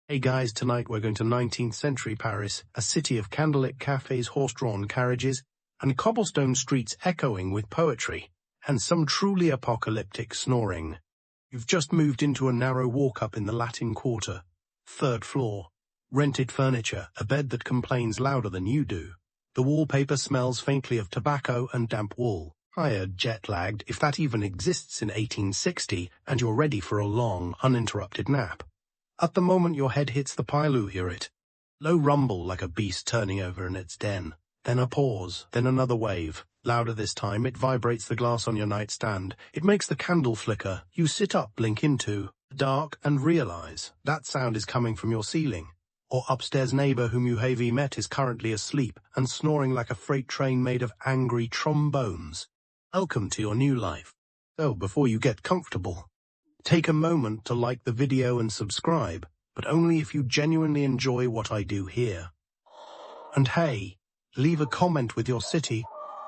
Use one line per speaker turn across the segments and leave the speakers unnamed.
Hey guys, tonight we're going to 19th century Paris, a city of candlelit cafes, horse-drawn carriages, and cobblestone streets echoing with poetry, and some truly apocalyptic snoring. You've just moved into a narrow walk-up in the Latin Quarter. 3rd floor. Rented furniture, a bed that complains louder than you do. The wallpaper smells faintly of tobacco and damp wool. Tired, jet-lagged, if that even exists in 1860, and you're ready for a long, uninterrupted nap. At the moment your head hits the pillow, hear it. Low rumble like a beast turning over in its den. Then a pause, then another wave. Louder this time, it vibrates the glass on your nightstand. It makes the candle flicker. You sit up, blink into the dark, and realize that sound is coming from your ceiling. Or upstairs neighbor whom you have met is currently asleep and snoring like a freight train made of angry trombones. Welcome to your new life. So before you get comfortable, take a moment to like the video and subscribe, but only if you genuinely enjoy what I do here. And hey, leave a comment with your city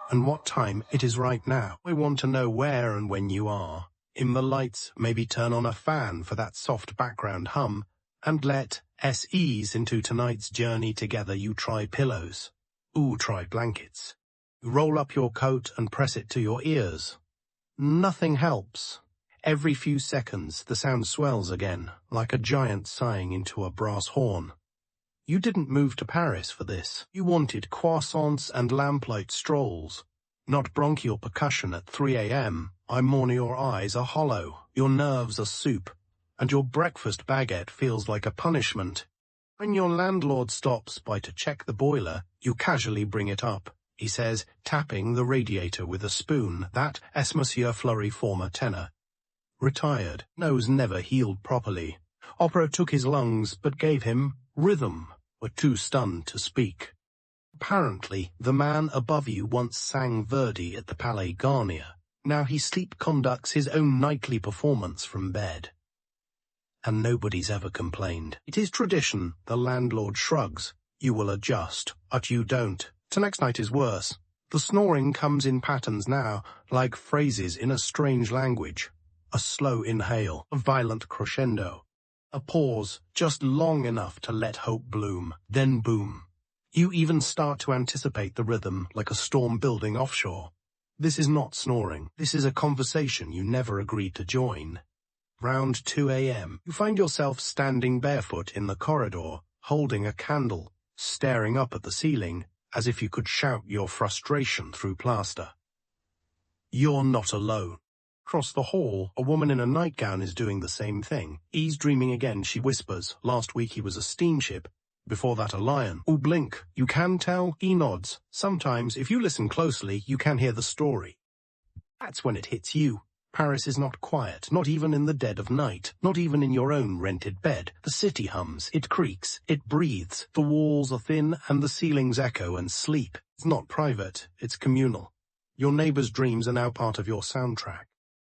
and what time it is right now. I want to know where and when you are. In the lights, maybe turn on a fan for that soft background hum, and let us ease into tonight's journey together. You try pillows. Ooh, try blankets. You roll up your coat and press it to your ears. Nothing helps. Every few seconds, the sound swells again, like a giant sighing into a brass horn. You didn't move to Paris for this. You wanted croissants and lamplight strolls, not bronchial percussion at 3 a.m. I mourn your eyes are hollow, your nerves are soup, and your breakfast baguette feels like a punishment. When your landlord stops by to check the boiler, you casually bring it up. He says, tapping the radiator with a spoon, that est Monsieur Fleury, former tenor. Retired, nose never healed properly. Opera took his lungs, but gave him rhythm. Were too stunned to speak. Apparently, the man above you once sang Verdi at the Palais Garnier. Now he sleep conducts his own nightly performance from bed. And nobody's ever complained. It is tradition, the landlord shrugs. You will adjust, but you don't. Tonight's night is worse. The snoring comes in patterns now, like phrases in a strange language. A slow inhale, a violent crescendo. A pause, just long enough to let hope bloom, then boom. You even start to anticipate the rhythm like a storm building offshore. This is not snoring. This is a conversation you never agreed to join. Round 2 a.m. You find yourself standing barefoot in the corridor, holding a candle, staring up at the ceiling, as if you could shout your frustration through plaster. You're not alone. Across the hall, a woman in a nightgown is doing the same thing. He's dreaming again, she whispers. Last week he was a steamship. Before that a lion. Oh, blink. You can tell? He nods. Sometimes, if you listen closely, you can hear the story. That's when it hits you. Paris is not quiet, not even in the dead of night, not even in your own rented bed. The city hums, it creaks, it breathes. The walls are thin and the ceilings echo and sleep. It's not private, it's communal. Your neighbor's dreams are now part of your soundtrack.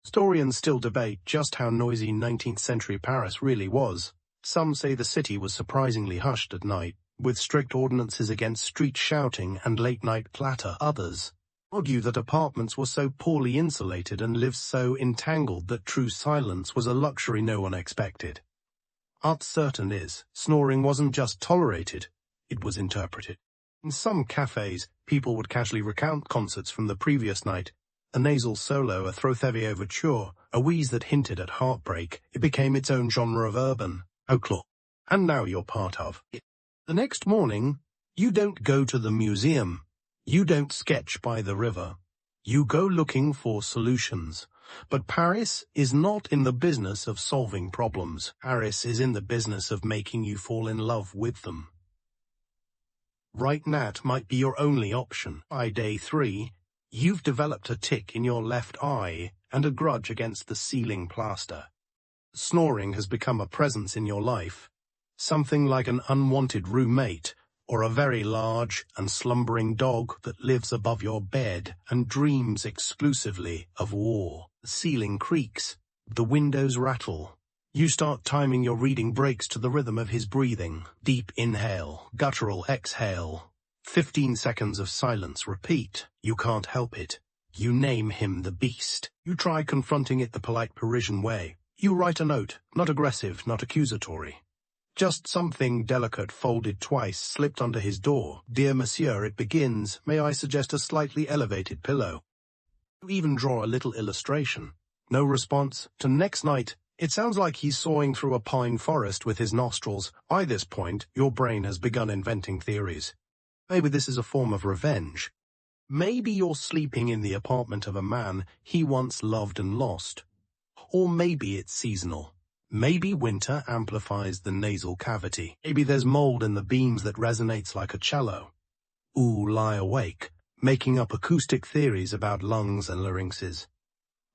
Historians still debate just how noisy 19th century Paris really was. Some say the city was surprisingly hushed at night, with strict ordinances against street shouting and late-night clatter. Others argue that apartments were so poorly insulated and lives so entangled that true silence was a luxury no one expected. What's certain is, snoring wasn't just tolerated, it was interpreted. In some cafes, people would casually recount concerts from the previous night. A nasal solo, a Throthevi overture, a wheeze that hinted at heartbreak. It became its own genre of urban folklore. And now you're part of it. The next morning, you don't go to the museum. You don't sketch by the river. You go looking for solutions. But Paris is not in the business of solving problems. Paris is in the business of making you fall in love with them. Right now might be your only option. By day 3, you've developed a tic in your left eye and a grudge against the ceiling plaster. Snoring has become a presence in your life, something like an unwanted roommate or a very large and slumbering dog that lives above your bed and dreams exclusively of war. The ceiling creaks, the windows rattle. You start timing your reading breaks to the rhythm of his breathing. Deep inhale, guttural exhale. 15 seconds of silence, repeat. You can't help it. You name him the beast. You try confronting it the polite Parisian way. You write a note, not aggressive, not accusatory. Just something delicate folded twice slipped under his door. Dear Monsieur, it begins. May I suggest a slightly elevated pillow? You even draw a little illustration. No response. To next night, it sounds like he's sawing through a pine forest with his nostrils. By this point, your brain has begun inventing theories. Maybe this is a form of revenge. Maybe you're sleeping in the apartment of a man he once loved and lost. Or maybe it's seasonal. Maybe winter amplifies the nasal cavity. Maybe there's mold in the beams that resonates like a cello. Ooh, lie awake, making up acoustic theories about lungs and larynxes.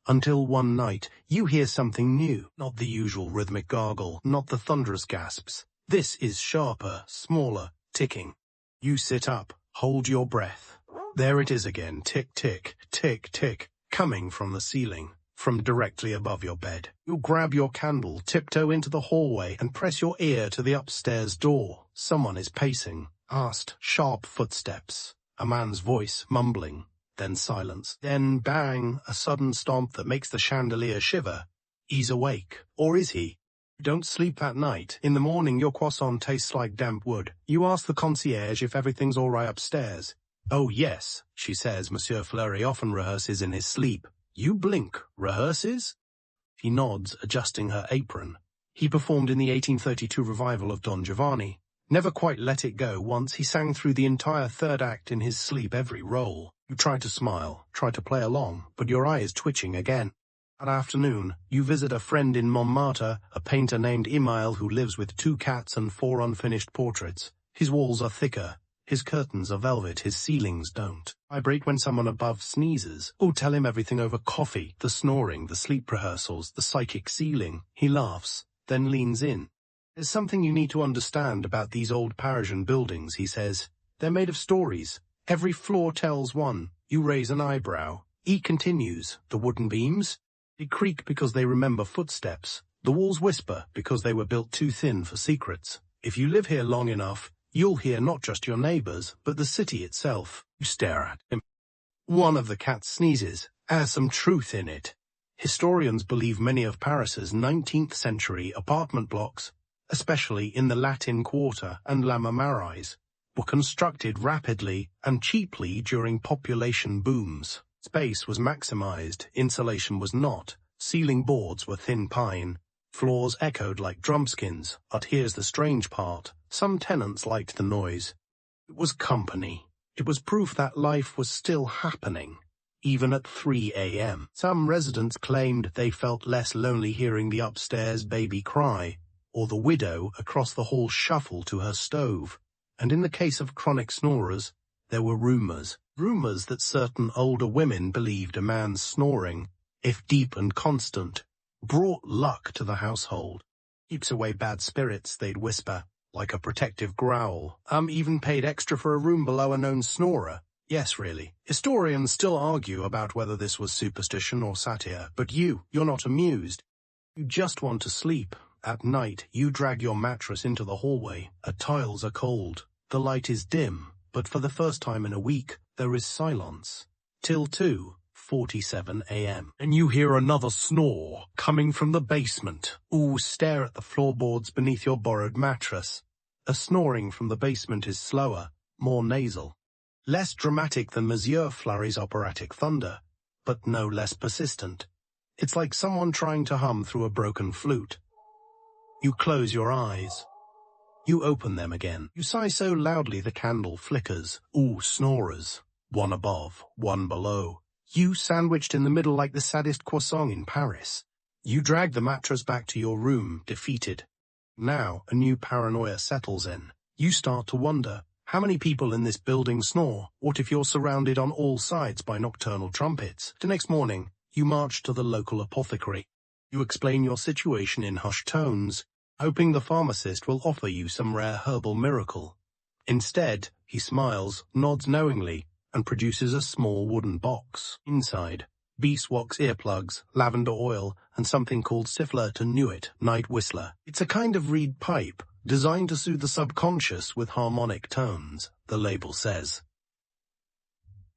Until one night, you hear something new. Not the usual rhythmic gargle, not the thunderous gasps. This is sharper, smaller, ticking. You sit up, hold your breath. There it is again, tick, tick, tick, tick, coming from the ceiling, from directly above your bed. You grab your candle, tiptoe into the hallway, and press your ear to the upstairs door. Someone is pacing. Fast, sharp footsteps. A man's voice mumbling. Then silence. Then bang, a sudden stomp that makes the chandelier shiver. He's awake. Or is he? Don't sleep that night. In the morning, your croissant tastes like damp wood. You ask the concierge if everything's all right upstairs. Oh yes, she says. Monsieur Fleury often rehearses in his sleep. You blink. Rehearses? He nods, adjusting her apron. He performed in the 1832 revival of Don Giovanni. Never quite let it go. Once he sang through the entire third act in his sleep, every role. You try to smile, try to play along, but your eye is twitching again. That afternoon, you visit a friend in Montmartre, a painter named Emile who lives with 2 cats and 4 unfinished portraits. His walls are thicker. His curtains are velvet, his ceilings don't. Vibrate when someone above sneezes. Oh, tell him everything over coffee, the snoring, the sleep rehearsals, the psychic ceiling. He laughs, then leans in. There's something you need to understand about these old Parisian buildings, he says. They're made of stories. Every floor tells one. You raise an eyebrow. He continues. The wooden beams? They creak because they remember footsteps. The walls whisper because they were built too thin for secrets. If you live here long enough, you'll hear not just your neighbors, but the city itself. You stare at him. One of the cats sneezes. Has some truth in it. Historians believe many of Paris's 19th century apartment blocks, especially in the Latin Quarter and La Marais, were constructed rapidly and cheaply during population booms. Space was maximized, insulation was not, ceiling boards were thin pine, floors echoed like drumskins, but here's the strange part, some tenants liked the noise. It was company. It was proof that life was still happening, even at 3 a.m. Some residents claimed they felt less lonely hearing the upstairs baby cry, or the widow across the hall shuffle to her stove. And in the case of chronic snorers, there were rumors that certain older women believed a man's snoring, if deep and constant, brought luck to the household. Keeps away bad spirits, they'd whisper, like a protective growl. Even paid extra for a room below a known snorer. Yes, really. Historians still argue about whether this was superstition or satire, but you're not amused. You just want to sleep. At night, you drag your mattress into the hallway. The tiles are cold. The light is dim, but for the first time in a week, there is silence. Till 2:47 a.m. And you hear another snore coming from the basement. Ooh, stare at the floorboards beneath your borrowed mattress. The snoring from the basement is slower, more nasal. Less dramatic than Monsieur Fleury's operatic thunder, but no less persistent. It's like someone trying to hum through a broken flute. You close your eyes. You open them again. You sigh so loudly the candle flickers. Ooh, snorers. One above, one below. You sandwiched in the middle like the saddest croissant in Paris. You drag the mattress back to your room, defeated. Now, a new paranoia settles in. You start to wonder, how many people in this building snore? What if you're surrounded on all sides by nocturnal trumpets? The next morning, you march to the local apothecary. You explain your situation in hushed tones, hoping the pharmacist will offer you some rare herbal miracle. Instead, he smiles, nods knowingly, and produces a small wooden box. Inside, beeswax earplugs, lavender oil, and something called siffler to Nuit, night whistler. It's a kind of reed pipe, designed to soothe the subconscious with harmonic tones, the label says.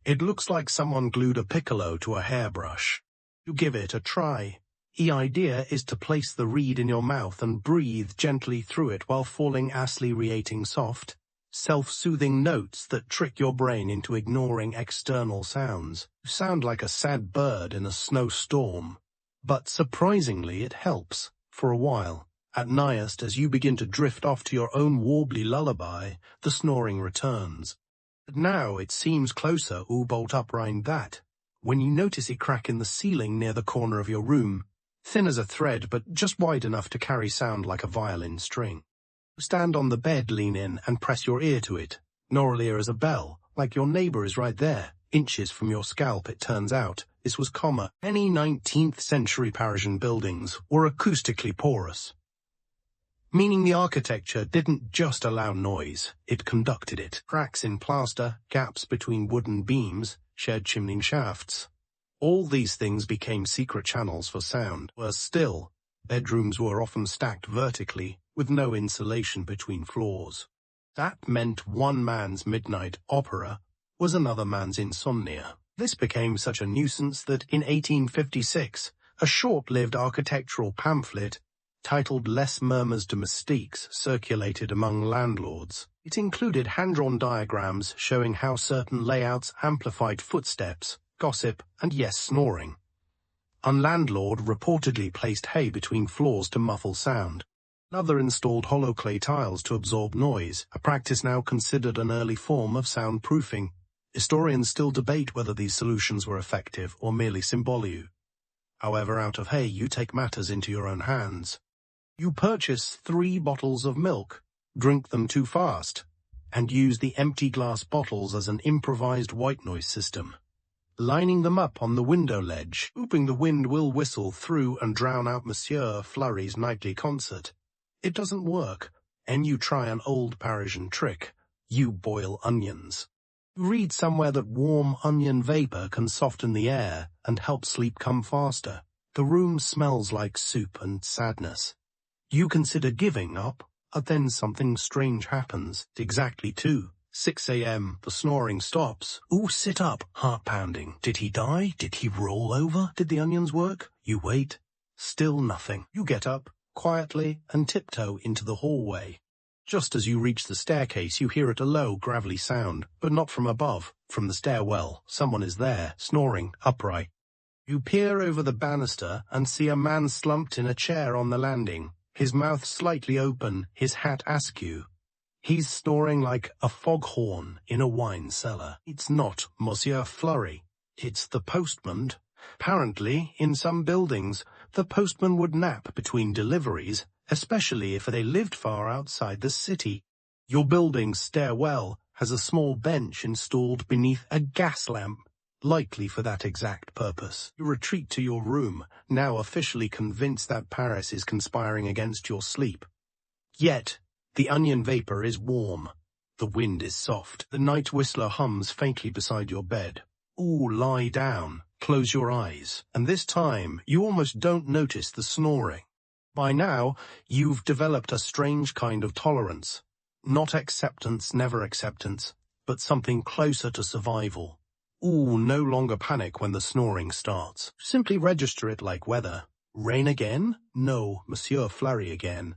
It looks like someone glued a piccolo to a hairbrush. You give it a try. The idea is to place the reed in your mouth and breathe gently through it while falling asleep, creating soft, self-soothing notes that trick your brain into ignoring external sounds. You sound like a sad bird in a snowstorm, but surprisingly it helps, for a while. At night, as you begin to drift off to your own warbly lullaby, the snoring returns. But now it seems closer, bolt upright that, when you notice a crack in the ceiling near the corner of your room, thin as a thread but just wide enough to carry sound like a violin string. Stand on the bed, lean in, and press your ear to it. Nor ear as a bell, like your neighbor is right there, inches from your scalp. It turns out, this was common. Many 19th century Parisian buildings were acoustically porous, meaning the architecture didn't just allow noise, it conducted it. Cracks in plaster, gaps between wooden beams, shared chimney shafts. All these things became secret channels for sound. Worse still, bedrooms were often stacked vertically, with no insulation between floors. That meant one man's midnight opera was another man's insomnia. This became such a nuisance that in 1856, a short-lived architectural pamphlet titled Les Murmures Domestiques circulated among landlords. It included hand-drawn diagrams showing how certain layouts amplified footsteps, gossip, and snoring. A landlord reportedly placed hay between floors to muffle sound. Another installed hollow clay tiles to absorb noise, a practice now considered an early form of soundproofing. Historians still debate whether these solutions were effective or merely symbolic. However, out of hay you take matters into your own hands. You purchase 3 bottles of milk, drink them too fast, and use the empty glass bottles as an improvised white noise system. Lining them up on the window ledge, hoping the wind will whistle through and drown out Monsieur Fleury's nightly concert. It doesn't work, and you try an old Parisian trick. You boil onions. You read somewhere that warm onion vapor can soften the air and help sleep come faster. The room smells like soup and sadness. You consider giving up, and then something strange happens. Exactly 6 a.m. The snoring stops. Sit up, heart pounding. Did he die? Did he roll over? Did the onions work? You wait. Still nothing. You get up, quietly, and tiptoe into the hallway. Just as you reach the staircase, you hear it a low, gravelly sound, but not from above. From the stairwell, someone is there, snoring, upright. You peer over the banister and see a man slumped in a chair on the landing, his mouth slightly open, his hat askew. He's snoring like a foghorn in a wine cellar. It's not Monsieur Fleury. It's the postman. Apparently, in some buildings, the postman would nap between deliveries, especially if they lived far outside the city. Your building's stairwell has a small bench installed beneath a gas lamp, likely for that exact purpose. You retreat to your room, now officially convinced that Paris is conspiring against your sleep. Yet, the onion vapor is warm. The wind is soft. The night whistler hums faintly beside your bed. Lie down, close your eyes, and this time you almost don't notice the snoring. By now, you've developed a strange kind of tolerance. Not acceptance, never acceptance, but something closer to survival. No longer panic when the snoring starts. Simply register it like weather. Rain again? No, Monsieur Fleury again.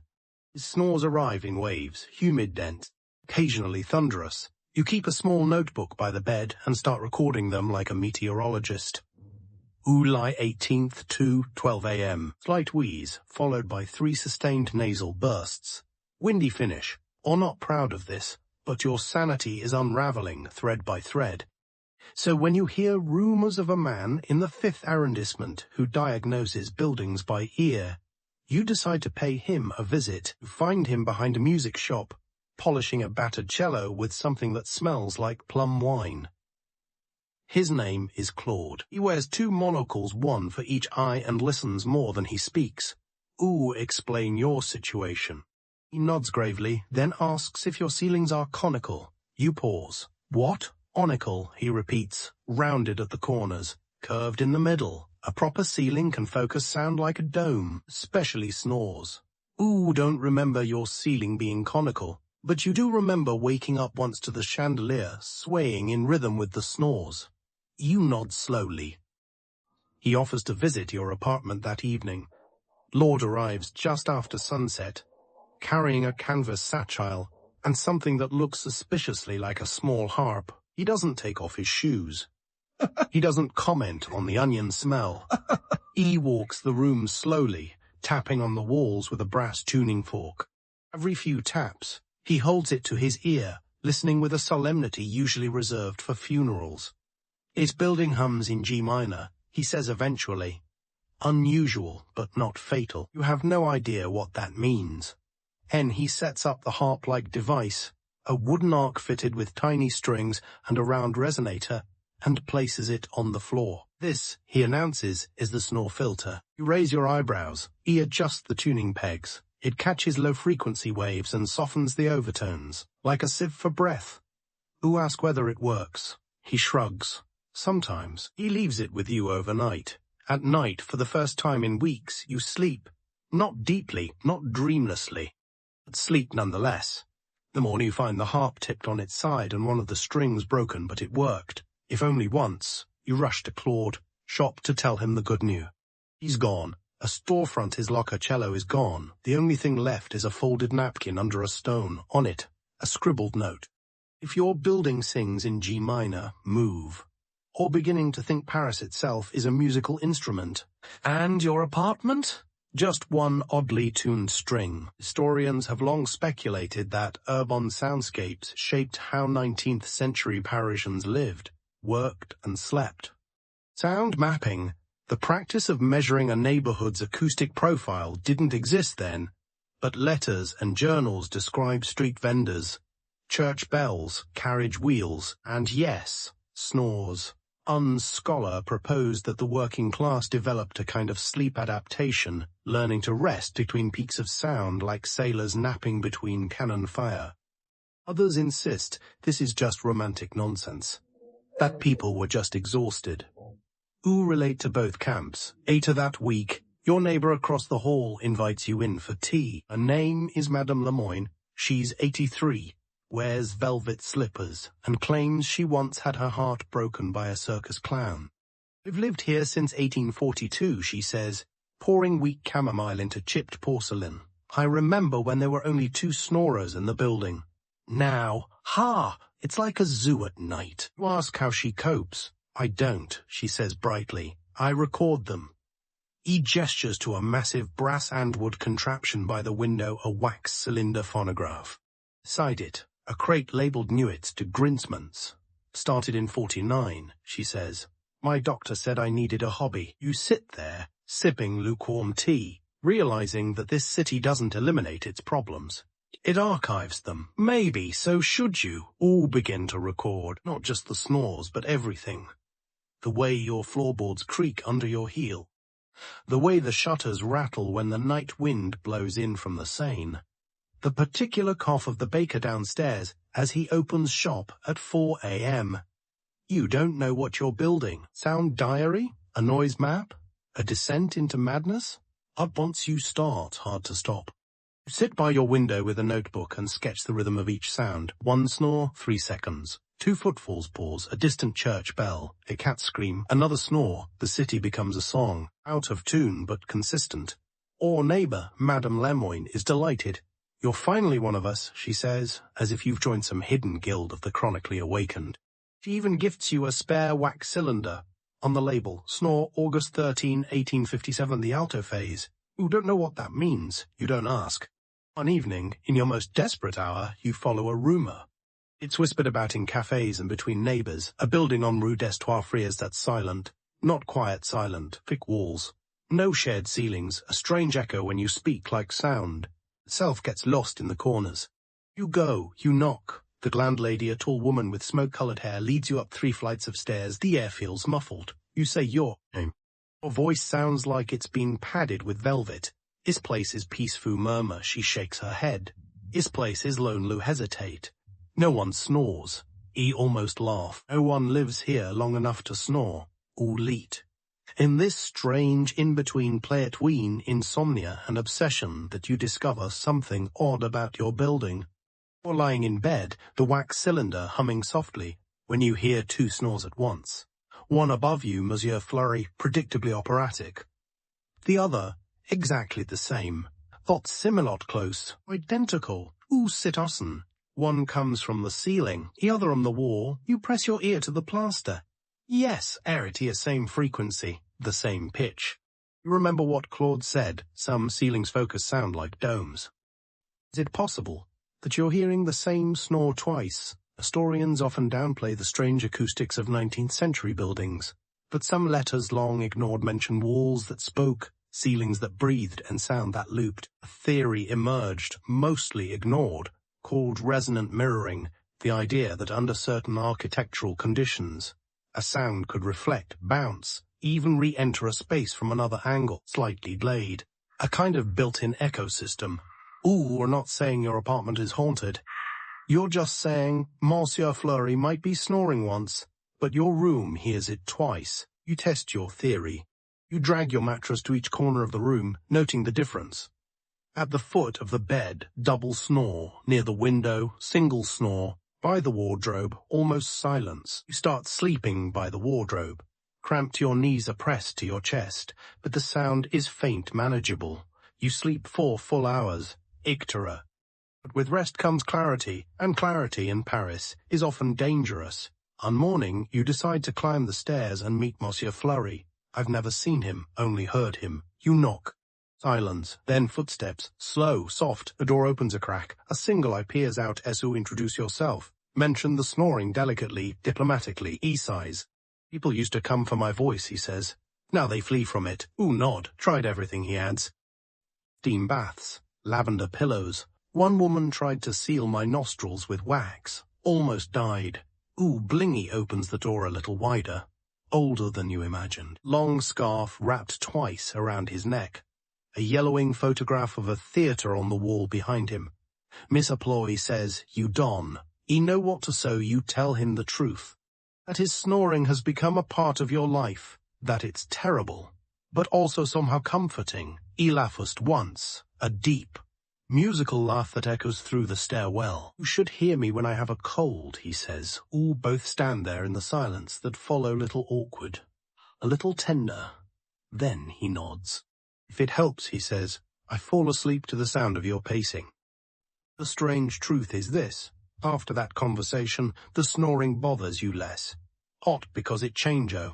His snores arrive in waves, humid, dense, occasionally thunderous. You keep a small notebook by the bed and start recording them like a meteorologist. July 18th, 2:12 a.m. Slight wheeze, followed by 3 sustained nasal bursts. Windy finish. You're not proud of this, but your sanity is unraveling thread by thread. So when you hear rumors of a man in the 5th arrondissement who diagnoses buildings by ear, you decide to pay him a visit. You find him behind a music shop, polishing a battered cello with something that smells like plum wine. His name is Claude. He wears 2 monocles, one for each eye, and listens more than he speaks. Explain your situation. He nods gravely, then asks if your ceilings are conical. You pause. What? Conical, he repeats, rounded at the corners, curved in the middle. A proper ceiling can focus sound like a dome, especially snores. Don't remember your ceiling being conical, but you do remember waking up once to the chandelier swaying in rhythm with the snores. You nod slowly. He offers to visit your apartment that evening. Lord arrives just after sunset, carrying a canvas satchel and something that looks suspiciously like a small harp. He doesn't take off his shoes. He doesn't comment on the onion smell. He walks the room slowly, tapping on the walls with a brass tuning fork. Every few taps, he holds it to his ear, listening with a solemnity usually reserved for funerals. His building hums in G minor, he says eventually. Unusual, but not fatal. You have no idea what that means. Then he sets up the harp-like device, a wooden arc fitted with tiny strings and a round resonator, and places it on the floor. This, he announces, is the snore filter. You raise your eyebrows. He adjusts the tuning pegs. It catches low-frequency waves and softens the overtones, like a sieve for breath. You ask whether it works. He shrugs. Sometimes. He leaves it with you overnight. At night, for the first time in weeks, you sleep. Not deeply, not dreamlessly, but sleep nonetheless. The morning you find the harp tipped on its side and one of the strings broken, but it worked. If only once, you rush to Claude, shop to tell him the good news. He's gone. A storefront his locker cello is gone. The only thing left is a folded napkin under a stone. On it, a scribbled note. If your building sings in G minor, move. Or beginning to think Paris itself is a musical instrument. And your apartment? Just one oddly tuned string. Historians have long speculated that urban soundscapes shaped how 19th century Parisians lived, worked and slept. Sound mapping, the practice of measuring a neighborhood's acoustic profile, didn't exist then, but letters and journals describe street vendors, church bells, carriage wheels, and yes, snores. Un's scholar proposed that the working class developed a kind of sleep adaptation, learning to rest between peaks of sound like sailors napping between cannon fire. Others insist this is just romantic nonsense, that people were just exhausted. Who relate to both camps. Later that week, your neighbor across the hall invites you in for tea. Her name is Madame Lemoyne. She's 83. Wears velvet slippers, and claims she once had her heart broken by a circus clown. I've lived here since 1842, she says, pouring weak chamomile into chipped porcelain. I remember when there were only 2 snorers in the building. Now, it's like a zoo at night. You ask how she copes. I don't, she says brightly. I record them. He gestures to a massive brass and wood contraption by the window, a wax cylinder phonograph. Beside it, a crate labeled Newit's to Grinsman's. Started in 49, she says. My doctor said I needed a hobby. You sit there, sipping lukewarm tea, realizing that this city doesn't eliminate its problems. It archives them. Maybe, so should you, all begin to record, not just the snores, but everything. The way your floorboards creak under your heel. The way the shutters rattle when the night wind blows in from the Seine. The particular cough of the baker downstairs as he opens shop at 4 a.m. You don't know what you're building. Sound diary? A noise map? A descent into madness? But once you start, hard to stop. You sit by your window with a notebook and sketch the rhythm of each sound. 1 snore, 3 seconds. 2 footfalls pause, a distant church bell, a cat scream, another snore. The city becomes a song, out of tune but consistent. Or neighbor, Madame Lemoyne, is delighted. You're finally one of us, she says, as if you've joined some hidden guild of the chronically awakened. She even gifts you a spare wax cylinder. On the label, snore August 13, 1857, the alto phase. You don't know what that means. You don't ask. One evening, in your most desperate hour, you follow a rumor. It's whispered about in cafes and between neighbors, a building on Rue des Trois Freres that's silent. Not quiet silent, thick walls. No shared ceilings, a strange echo when you speak like sound. Self gets lost in the corners. You go, you knock. The landlady, a tall woman with smoke-colored hair, leads you up 3 flights of stairs. The air feels muffled. You say your name. Your voice sounds like it's been padded with velvet. His place is peaceful murmur. She shakes her head. His place is lonely hesitate. No one snores. He almost laugh. No one lives here long enough to snore. All eat. In this strange in-between play-atween insomnia and obsession that you discover something odd about your building. Or lying in bed, the wax cylinder humming softly, when you hear 2 snores at once. One above you, Monsieur Fleury, predictably operatic. The other, exactly the same. Thought similot close, identical. Citossen. One comes from the ceiling, the other on the wall. You press your ear to the plaster. Yes, arity, same frequency, the same pitch. You remember what Claude said, some ceilings focus sound like domes. Is it possible that you're hearing the same snore twice? Historians often downplay the strange acoustics of 19th century buildings, but some letters long ignored mention walls that spoke, ceilings that breathed, and sound that looped. A theory emerged, mostly ignored, called resonant mirroring, the idea that under certain architectural conditions, a sound could reflect, bounce, even re-enter a space from another angle, slightly delayed. A kind of built-in ecosystem. We're not saying your apartment is haunted. You're just saying, Monsieur Fleury might be snoring once, but your room hears it twice. You test your theory. You drag your mattress to each corner of the room, noting the difference. At the foot of the bed, double snore. Near the window, single snore. By the wardrobe, almost silence. You start sleeping by the wardrobe. Cramped, your knees are pressed to your chest, but the sound is faint, manageable. You sleep 4 full hours. Ictera. But with rest comes clarity, and clarity in Paris is often dangerous. On morning, you decide to climb the stairs and meet Monsieur Fleury. I've never seen him, only heard him. You knock. Silence, then footsteps, slow, soft, a door opens a crack. A single eye peers out as you introduce yourself. Mention the snoring delicately, diplomatically, sighs. People used to come for my voice, he says. Now they flee from it. Nod, tried everything, he adds. Steam baths, lavender pillows. One woman tried to seal my nostrils with wax. Almost died. Blingy opens the door a little wider. Older than you imagined. Long scarf wrapped twice around his neck. A yellowing photograph of a theatre on the wall behind him. Miss Apploi says, you don. He know what to sew, you tell him the truth. That his snoring has become a part of your life. That it's terrible, but also somehow comforting. He laughest once, a deep, musical laugh that echoes through the stairwell. You should hear me when I have a cold, he says. Both stand there in the silence that follow, little awkward, a little tender. Then he nods. If it helps, he says, I fall asleep to the sound of your pacing. The strange truth is this. After that conversation, the snoring bothers you less. Hot because it changes.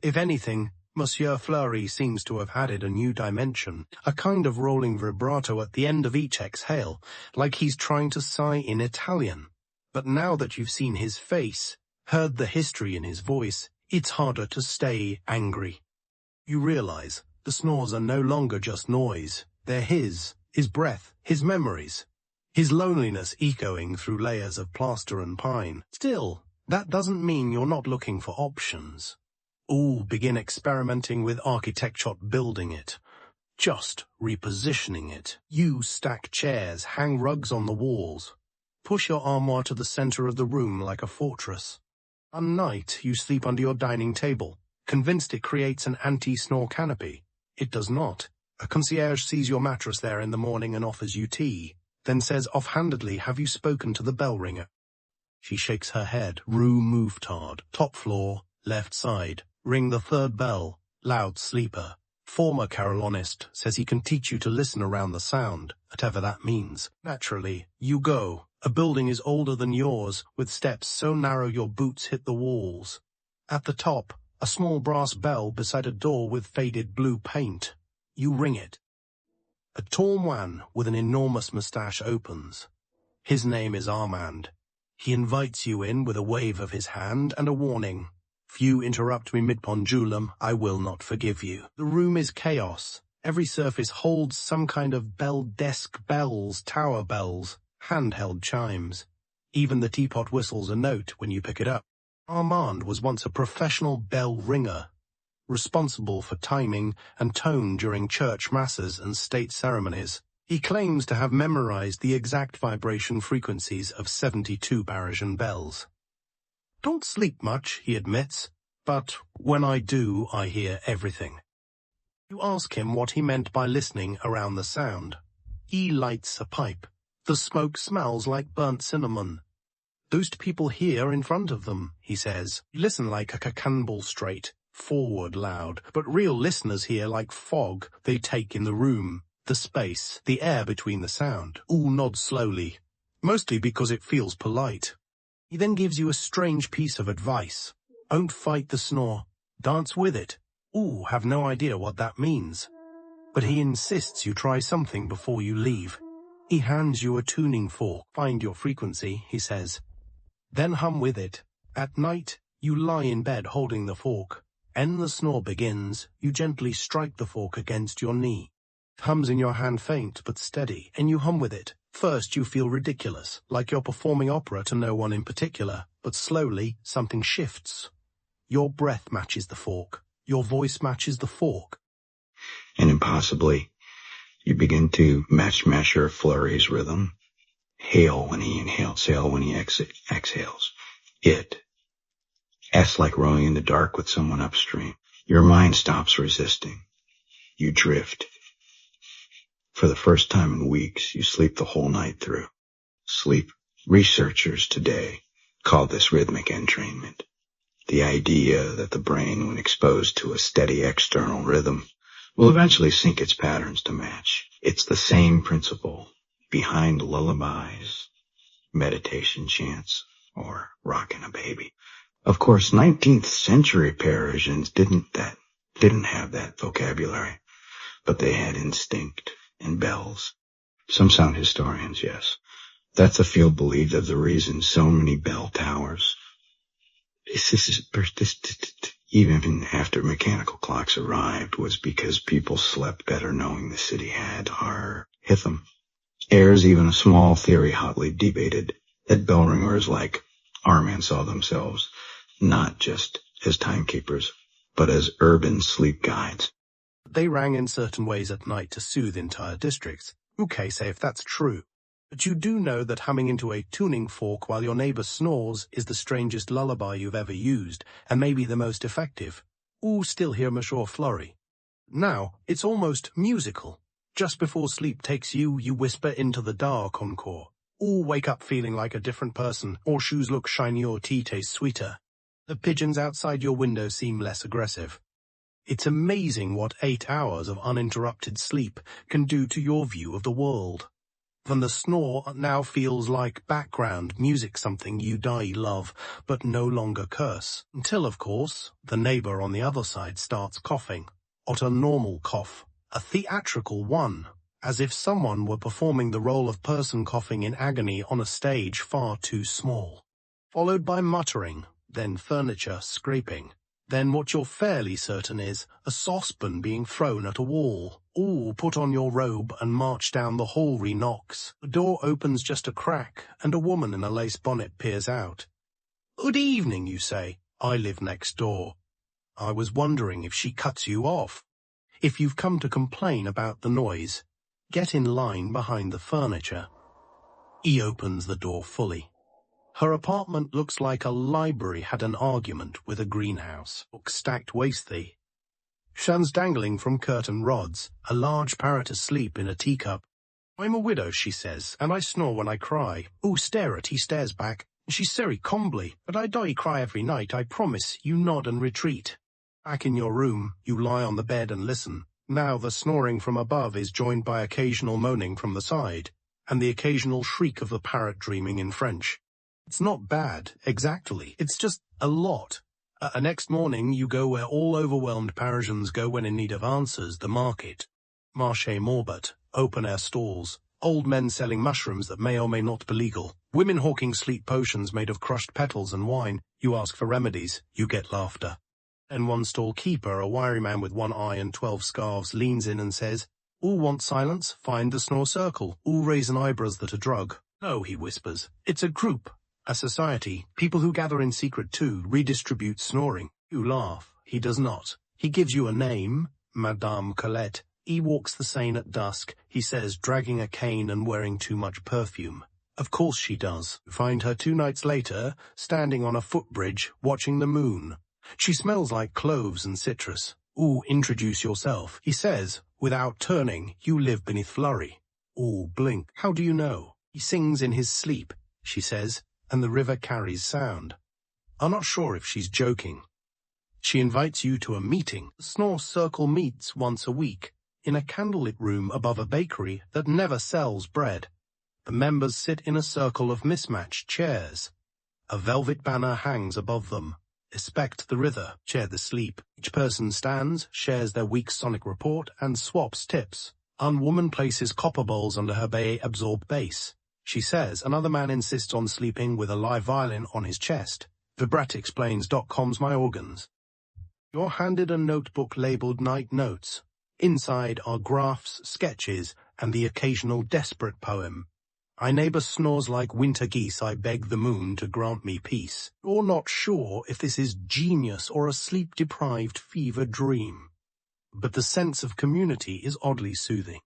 If anything, Monsieur Fleury seems to have added a new dimension, a kind of rolling vibrato at the end of each exhale, like he's trying to sigh in Italian. But now that you've seen his face, heard the history in his voice, it's harder to stay angry. You realize the snores are no longer just noise. They're his breath, his memories, his loneliness echoing through layers of plaster and pine. Still, that doesn't mean you're not looking for options. Begin experimenting with architecture, building it. Just repositioning it. You stack chairs, hang rugs on the walls. Push your armoire to the center of the room like a fortress. One night, you sleep under your dining table, convinced it creates an anti-snore canopy. It does not. A concierge sees your mattress there in the morning and offers you tea, then says offhandedly, have you spoken to the bell ringer? She shakes her head. Rue Mouffetard, top floor, left side. Ring the 3rd bell. Loud sleeper. Former carillonist says he can teach you to listen around the sound, whatever that means. Naturally, you go. A building is older than yours, with steps so narrow your boots hit the walls. At the top, a small brass bell beside a door with faded blue paint. You ring it. A tall man with an enormous moustache opens. His name is Armand. He invites you in with a wave of his hand and a warning. If you interrupt me mid-pendulum, I will not forgive you. The room is chaos. Every surface holds some kind of bell, desk bells, tower bells, handheld chimes. Even the teapot whistles a note when you pick it up. Armand was once a professional bell ringer, responsible for timing and tone during church masses and state ceremonies. He claims to have memorized the exact vibration frequencies of 72 Parisian bells. Don't sleep much, he admits, but when I do, I hear everything. You ask him what he meant by listening around the sound. He lights a pipe. The smoke smells like burnt cinnamon. Those people here in front of them, he says. Listen like a cannonball straight, forward loud, but real listeners hear like fog they take in the room, the space, the air between the sound. All nod slowly, mostly because it feels polite. He then gives you a strange piece of advice. Don't fight the snore. Dance with it. All have no idea what that means. But he insists you try something before you leave. He hands you a tuning fork. Find your frequency, he says. Then hum with it. At night, you lie in bed holding the fork. When the snore begins, you gently strike the fork against your knee. It hums in your hand, faint but steady, and you hum with it. First you feel ridiculous, like you're performing opera to no one in particular, but slowly something shifts. Your breath matches the fork. Your voice matches the fork.
And impossibly, you begin to measure Flurry's rhythm. Hail when he inhales, sail when he exhales. It. S like rowing in the dark with someone upstream. Your mind stops resisting. You drift. For the first time in weeks, you sleep the whole night through. Sleep. Researchers today call this rhythmic entrainment. The idea that the brain, when exposed to a steady external rhythm, will eventually sync its patterns to match. It's the same principle behind lullabies, meditation chants, or rocking a baby. Of course, 19th century Parisians didn't have that vocabulary, but they had instinct and bells. Some sound historians, yes. That's a field believed of the reason so many bell towers. Even after mechanical clocks arrived, was because people slept better knowing the city had our rhythm. There's even a small theory hotly debated that bell ringers like our men saw themselves not just as timekeepers, but as urban sleep guides.
They rang in certain ways at night to soothe entire districts. Okay, say if that's true. But you do know that humming into a tuning fork while your neighbor snores is the strangest lullaby you've ever used, and maybe the most effective. Ooh, still hear Monsieur Flurry. Now, it's almost musical. Just before sleep takes you, you whisper into the dark encore. Ooh, wake up feeling like a different person, or shoes look shiny or tea tastes sweeter. The pigeons outside your window seem less aggressive. It's amazing what 8 hours of uninterrupted sleep can do to your view of the world. Then the snore now feels like background music, something you die love, but no longer curse. Until, of course, the neighbor on the other side starts coughing. Not a normal cough, a theatrical one, as if someone were performing the role of person coughing in agony on a stage far too small. Followed by muttering, then furniture scraping. Then what you're fairly certain is a saucepan being thrown at a wall. Ooh, put on your robe and march down the hall knocks. The door opens just a crack, and a woman in a lace bonnet peers out. Good evening, you say. I live next door. I was wondering if she cuts you off. If you've come to complain about the noise, get in line behind the furniture. He opens the door fully. Her apartment looks like a library had an argument with a greenhouse. Books stacked wastely. Shans dangling from curtain rods, a large parrot asleep in a teacup. I'm a widow, she says, and I snore when I cry. Ooh, stare at, he stares back. She's very combly, but I die cry every night, I promise. You nod and retreat. Back in your room, you lie on the bed and listen. Now the snoring from above is joined by occasional moaning from the side, and the occasional shriek of the parrot dreaming in French. It's not bad, exactly. It's just a lot. Next morning, you go where all overwhelmed Parisians go when in need of answers, the market. Marché Morbot, open-air stalls, old men selling mushrooms that may or may not be legal, women hawking sleep potions made of crushed petals and wine. You ask for remedies, you get laughter. And one stall keeper, a wiry man with one eye and 12 scarves, leans in and says, All want silence? Find the snore circle. All raise an eyebrows that a drug. No, he whispers. It's a group. A society, people who gather in secret too, redistribute snoring. You laugh. He does not. He gives you a name, Madame Colette. He walks the Seine at dusk, he says, dragging a cane and wearing too much perfume. Of course she does. Find her 2 nights later, standing on a footbridge, watching the moon. She smells like cloves and citrus. Ooh, introduce yourself, he says, without turning. You live beneath Flurry. Ooh, blink. How do you know? He sings in his sleep, she says. and the river carries sound. I'm not sure if she's joking. She invites you to a meeting. The snore circle meets once a week in a candlelit room above a bakery that never sells bread. The members sit in a circle of mismatched chairs. A velvet banner hangs above them. Expect the river, share the sleep. Each person stands, shares their week's sonic report, and swaps tips. One woman places copper bowls under her bay-absorbed bass. She says another man insists on sleeping with a live violin on his chest. Vibrat explains .com's my organs. You're handed a notebook labeled Night Notes. Inside are graphs, sketches, and the occasional desperate poem. My neighbor snores like winter geese, I beg the moon to grant me peace. You're not sure if this is genius or a sleep-deprived fever dream. But the sense of community is oddly soothing.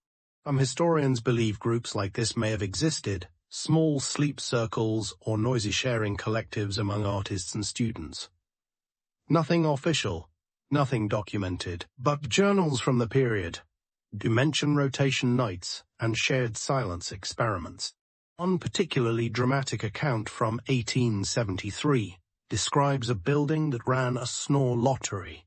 Some historians believe groups like this may have existed, small sleep circles or noisy-sharing collectives among artists and students. Nothing official, nothing documented, but journals from the period, dimension rotation nights, and shared silence experiments. One particularly dramatic account from 1873 describes a building that ran a snore lottery.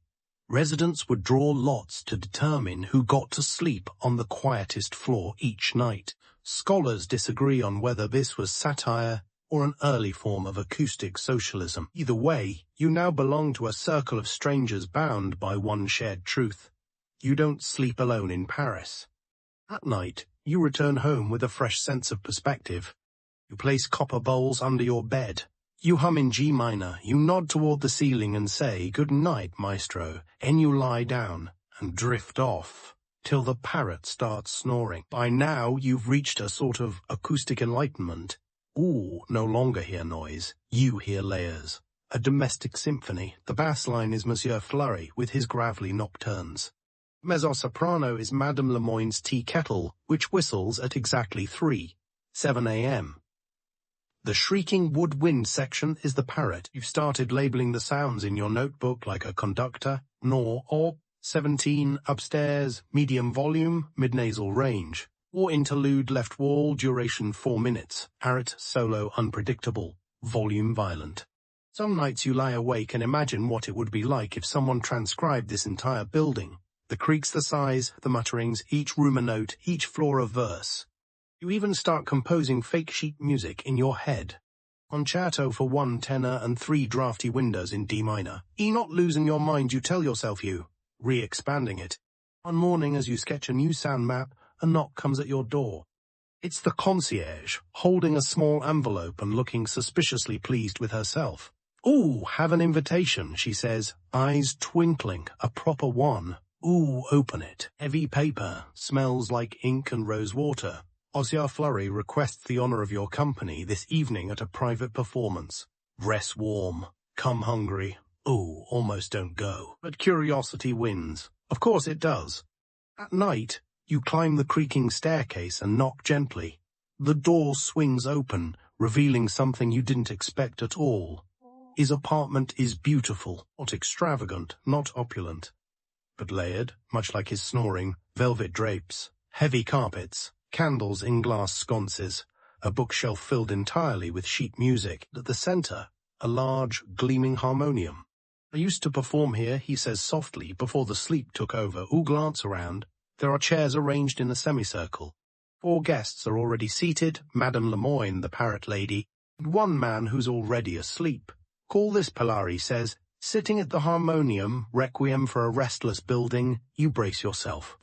Residents would draw lots to determine who got to sleep on the quietest floor each night. Scholars disagree on whether this was satire or an early form of acoustic socialism. Either way, you now belong to a circle of strangers bound by one shared truth. You don't sleep alone in Paris. At night, you return home with a fresh sense of perspective. You place copper bowls under your bed. You hum in G minor, you nod toward the ceiling and say, "Good night, maestro," and you lie down and drift off till the parrot starts snoring. By now, you've reached a sort of acoustic enlightenment. Ooh, no longer hear noise, you hear layers. A domestic symphony. The bass line is Monsieur Fleury with his gravelly nocturnes. Mezzo-soprano is Madame Lemoyne's tea kettle, which whistles at exactly 3:07 a.m. The shrieking woodwind section is the parrot. You've started labeling the sounds in your notebook like a conductor, nor, or 17 upstairs, medium volume, mid-nasal range, or interlude left wall, duration 4 minutes, parrot solo unpredictable, volume violent. Some nights you lie awake and imagine what it would be like if someone transcribed this entire building. The creaks, the sighs, the mutterings, each room a note, each floor a verse. You even start composing fake sheet music in your head. Concerto for 1 tenor and 3 drafty windows in D minor. Not losing your mind, you tell yourself re-expanding it. One morning as you sketch a new sound map, a knock comes at your door. It's the concierge, holding a small envelope and looking suspiciously pleased with herself. "Ooh, have an invitation," she says, eyes twinkling, a proper one. "Ooh, open it. Heavy paper, smells like ink and rose water. Monsieur Fleury requests the honor of your company this evening at a private performance. Dress warm, come hungry. Ooh, almost don't go. But curiosity wins. Of course it does. At night, you climb the creaking staircase and knock gently. The door swings open, revealing something you didn't expect at all. His apartment is beautiful, not extravagant, not opulent, but layered, much like his snoring, velvet drapes, heavy carpets, candles in glass sconces, a bookshelf filled entirely with sheet music. At the center, a large, gleaming harmonium. "I used to perform here," he says softly, before the sleep took over. "Ooh, glance around. There are chairs arranged in a semicircle. 4 guests are already seated, Madame Lemoyne, the parrot lady, and 1 man who's already asleep. Call this," Polari says, "sitting at the harmonium, requiem for a restless building. You brace yourself."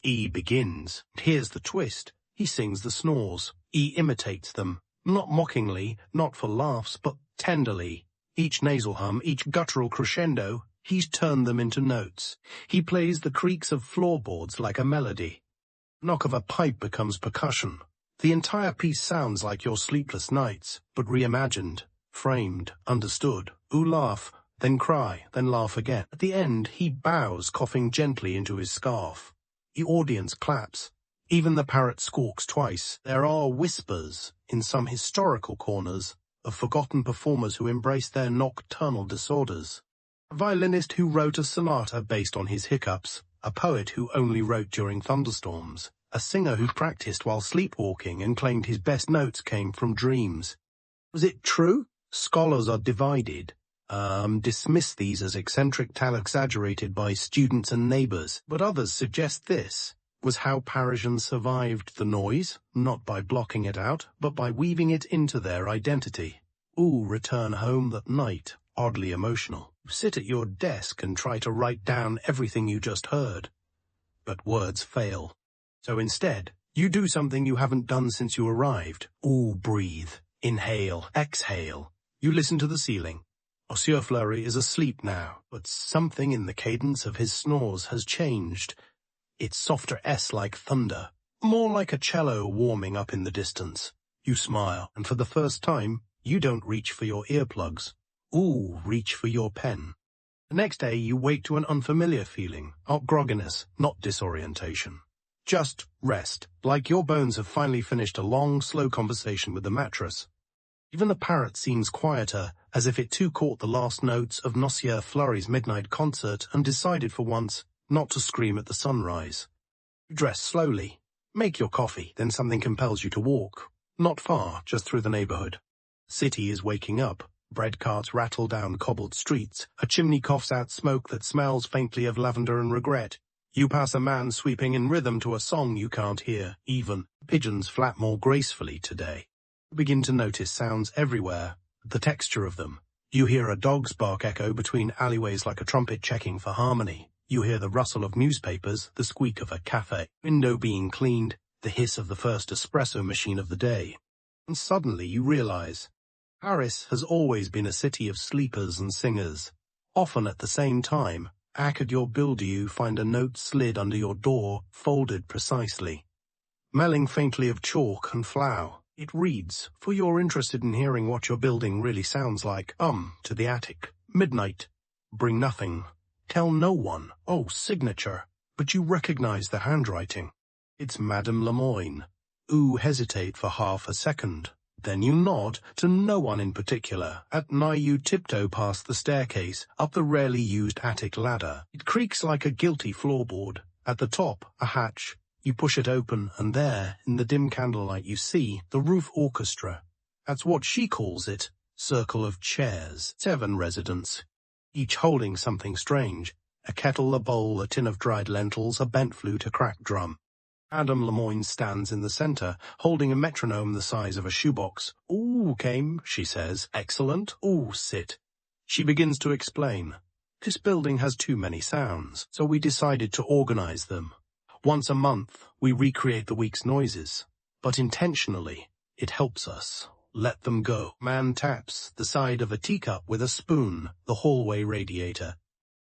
E begins. Here's the twist. He sings the snores. E imitates them. Not mockingly, not for laughs, but tenderly. Each nasal hum, each guttural crescendo, he's turned them into notes. He plays the creaks of floorboards like a melody. Knock of a pipe becomes percussion. The entire piece sounds like your sleepless nights, but reimagined, framed, understood. Ooh, laugh, then cry, then laugh again. At the end, he bows, coughing gently into his scarf. The audience claps. Even the parrot squawks twice. There are whispers, in some historical corners, of forgotten performers who embrace their nocturnal disorders. A violinist who wrote a sonata based on his hiccups, a poet who only wrote during thunderstorms, a singer who practiced while sleepwalking and claimed his best notes came from dreams. Was it true? Scholars are divided. Dismiss these as eccentric tale exaggerated by students and neighbors, but others suggest this was how Parisians survived the noise, not by blocking it out, but by weaving it into their identity. Return home that night, oddly emotional. Sit at your desk and try to write down everything you just heard. But words fail. So instead, you do something you haven't done since you arrived. Breathe. Inhale. Exhale. You listen to the ceiling. Monsieur Fleury is asleep now, but something in the cadence of his snores has changed. It's softer like thunder, more like a cello warming up in the distance. You smile, and for the first time, you don't reach for your earplugs. Reach for your pen. The next day, you wake to an unfamiliar feeling, not grogginess, not disorientation. Just rest, like your bones have finally finished a long, slow conversation with the mattress. Even the parrot seems quieter, as if it too caught the last notes of Monsieur Fleury's midnight concert and decided for once not to scream at the sunrise. You dress slowly, make your coffee, then something compels you to walk. Not far, just through the neighborhood. City is waking up. Bread carts rattle down cobbled streets. A chimney coughs out smoke that smells faintly of lavender and regret. You pass a man sweeping in rhythm to a song you can't hear, even. Pigeons flap more gracefully today. You begin to notice sounds everywhere, the texture of them. You hear a dog's bark echo between alleyways like a trumpet checking for harmony. You hear the rustle of newspapers, the squeak of a cafe window being cleaned, the hiss of the first espresso machine of the day. And suddenly you realize, Paris has always been a city of sleepers and singers. Often at the same time, at your bill do you find a note slid under your door, folded precisely. Smelling faintly of chalk and flour, it reads, for you're interested in hearing what your building really sounds like, to the attic. Midnight. Bring nothing. Tell no one. Signature. But you recognize the handwriting. It's Madame Lemoyne. Hesitate for half a second. Then you nod to no one in particular. At night you tiptoe past the staircase, up the rarely used attic ladder. It creaks like a guilty floorboard. At the top, a hatch. You push it open, and there, in the dim candlelight you see, the roof orchestra. That's what she calls it. Circle of chairs. 7 residents. Each holding something strange. A kettle, a bowl, a tin of dried lentils, a bent flute, a cracked drum. Madame Lemoyne stands in the center, holding a metronome the size of a shoebox. Came, she says. Excellent. Sit. She begins to explain. This building has too many sounds, so we decided to organize them. Once a month, we recreate the week's noises. But intentionally, it helps us. Let them go. Man taps the side of a teacup with a spoon, the hallway radiator.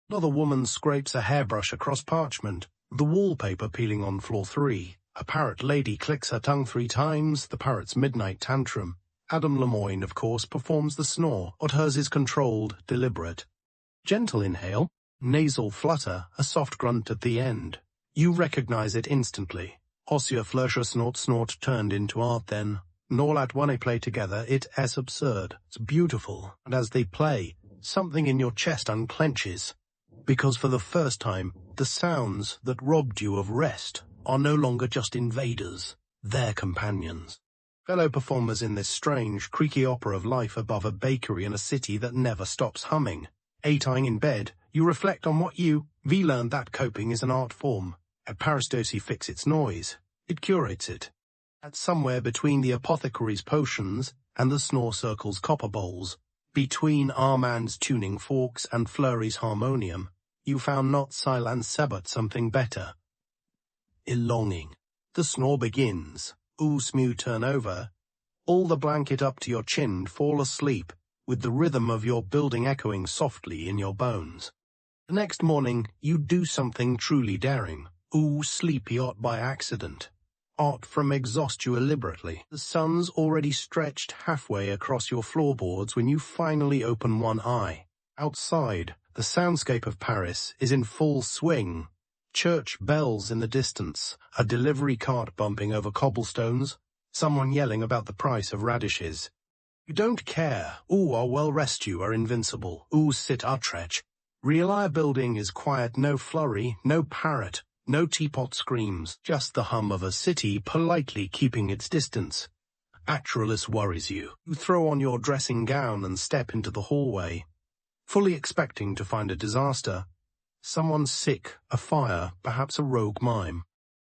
Another woman scrapes a hairbrush across parchment, the wallpaper peeling on floor 3. A parrot lady clicks her tongue 3 times, the parrot's midnight tantrum. Madame Lemoyne, of course, performs the snore, but hers is controlled, deliberate. Gentle inhale, nasal flutter, a soft grunt at the end. You recognize it instantly. Monsieur Fleury's snort turned into art then. Nor at one they play together, it is absurd. It's beautiful. And as they play, something in your chest unclenches. Because for the first time, the sounds that robbed you of rest are no longer just invaders. They're companions. Fellow performers in this strange, creaky opera of life above a bakery in a city that never stops humming. Lying in bed, you reflect on what we learned that coping is an art form. At Paris Dosi fix its noise. It curates it. At somewhere between the apothecary's potions and the snore circle's copper bowls, between Armand's tuning forks and Fleury's harmonium, you found not silence but something better. A longing. The snore begins. Smooth turn over. All the blanket up to your chin, fall asleep, with the rhythm of your building echoing softly in your bones. The next morning, you do something truly daring. Sleepy art by accident. Art from exhaust you deliberately. The sun's already stretched halfway across your floorboards when you finally open one eye. Outside, the soundscape of Paris is in full swing. Church bells in the distance, a delivery cart bumping over cobblestones, someone yelling about the price of radishes. You don't care. Our well-rested are invincible. Sit Utrecht. Real building is quiet, no flurry, no parrot. No teapot screams, just the hum of a city politely keeping its distance. Actualness worries you. You throw on your dressing gown and step into the hallway, fully expecting to find a disaster. Someone sick, a fire, perhaps a rogue mime.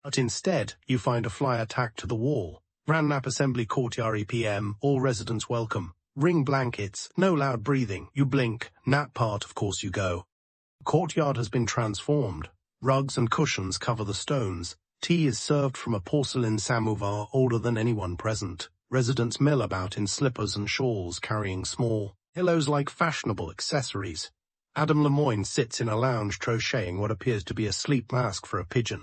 But instead, you find a fly attack to the wall. Grand Nap Assembly Courtyard EPM, all residents welcome. Ring blankets, no loud breathing. You blink, nap part, of course you go. The courtyard has been transformed. Rugs and cushions cover the stones. Tea is served from a porcelain samovar older than anyone present. Residents mill about in slippers and shawls, carrying small pillows like fashionable accessories. Adam Lemoyne sits in a lounge crocheting what appears to be a sleep mask for a pigeon.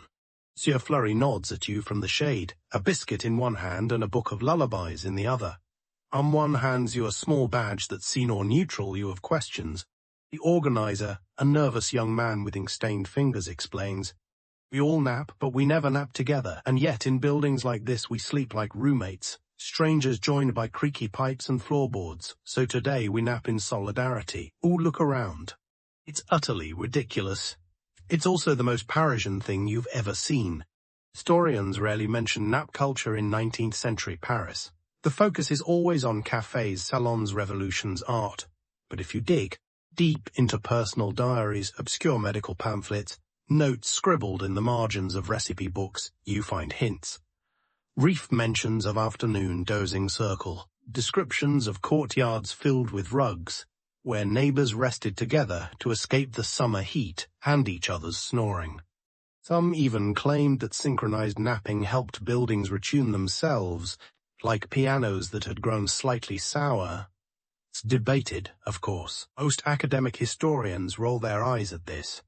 Monsieur Fleury nods at you from the shade, a biscuit in one hand and a book of lullabies in the other. One hands you a small badge that's seen or neutral you have questions. The organizer, a nervous young man with ink-stained fingers, explains, "We all nap, but we never nap together, and yet in buildings like this we sleep like roommates, strangers joined by creaky pipes and floorboards, so today we nap in solidarity. Ooh, look around." It's utterly ridiculous. It's also the most Parisian thing you've ever seen. Historians rarely mention nap culture in 19th century Paris. The focus is always on cafes, salons, revolutions, art. But if you dig deep into personal diaries, obscure medical pamphlets, notes scribbled in the margins of recipe books, you find hints. Brief mentions of afternoon dozing circle, descriptions of courtyards filled with rugs, where neighbors rested together to escape the summer heat and each other's snoring. Some even claimed that synchronized napping helped buildings retune themselves, like pianos that had grown slightly sour. It's debated, of course. Most academic historians roll their eyes at this.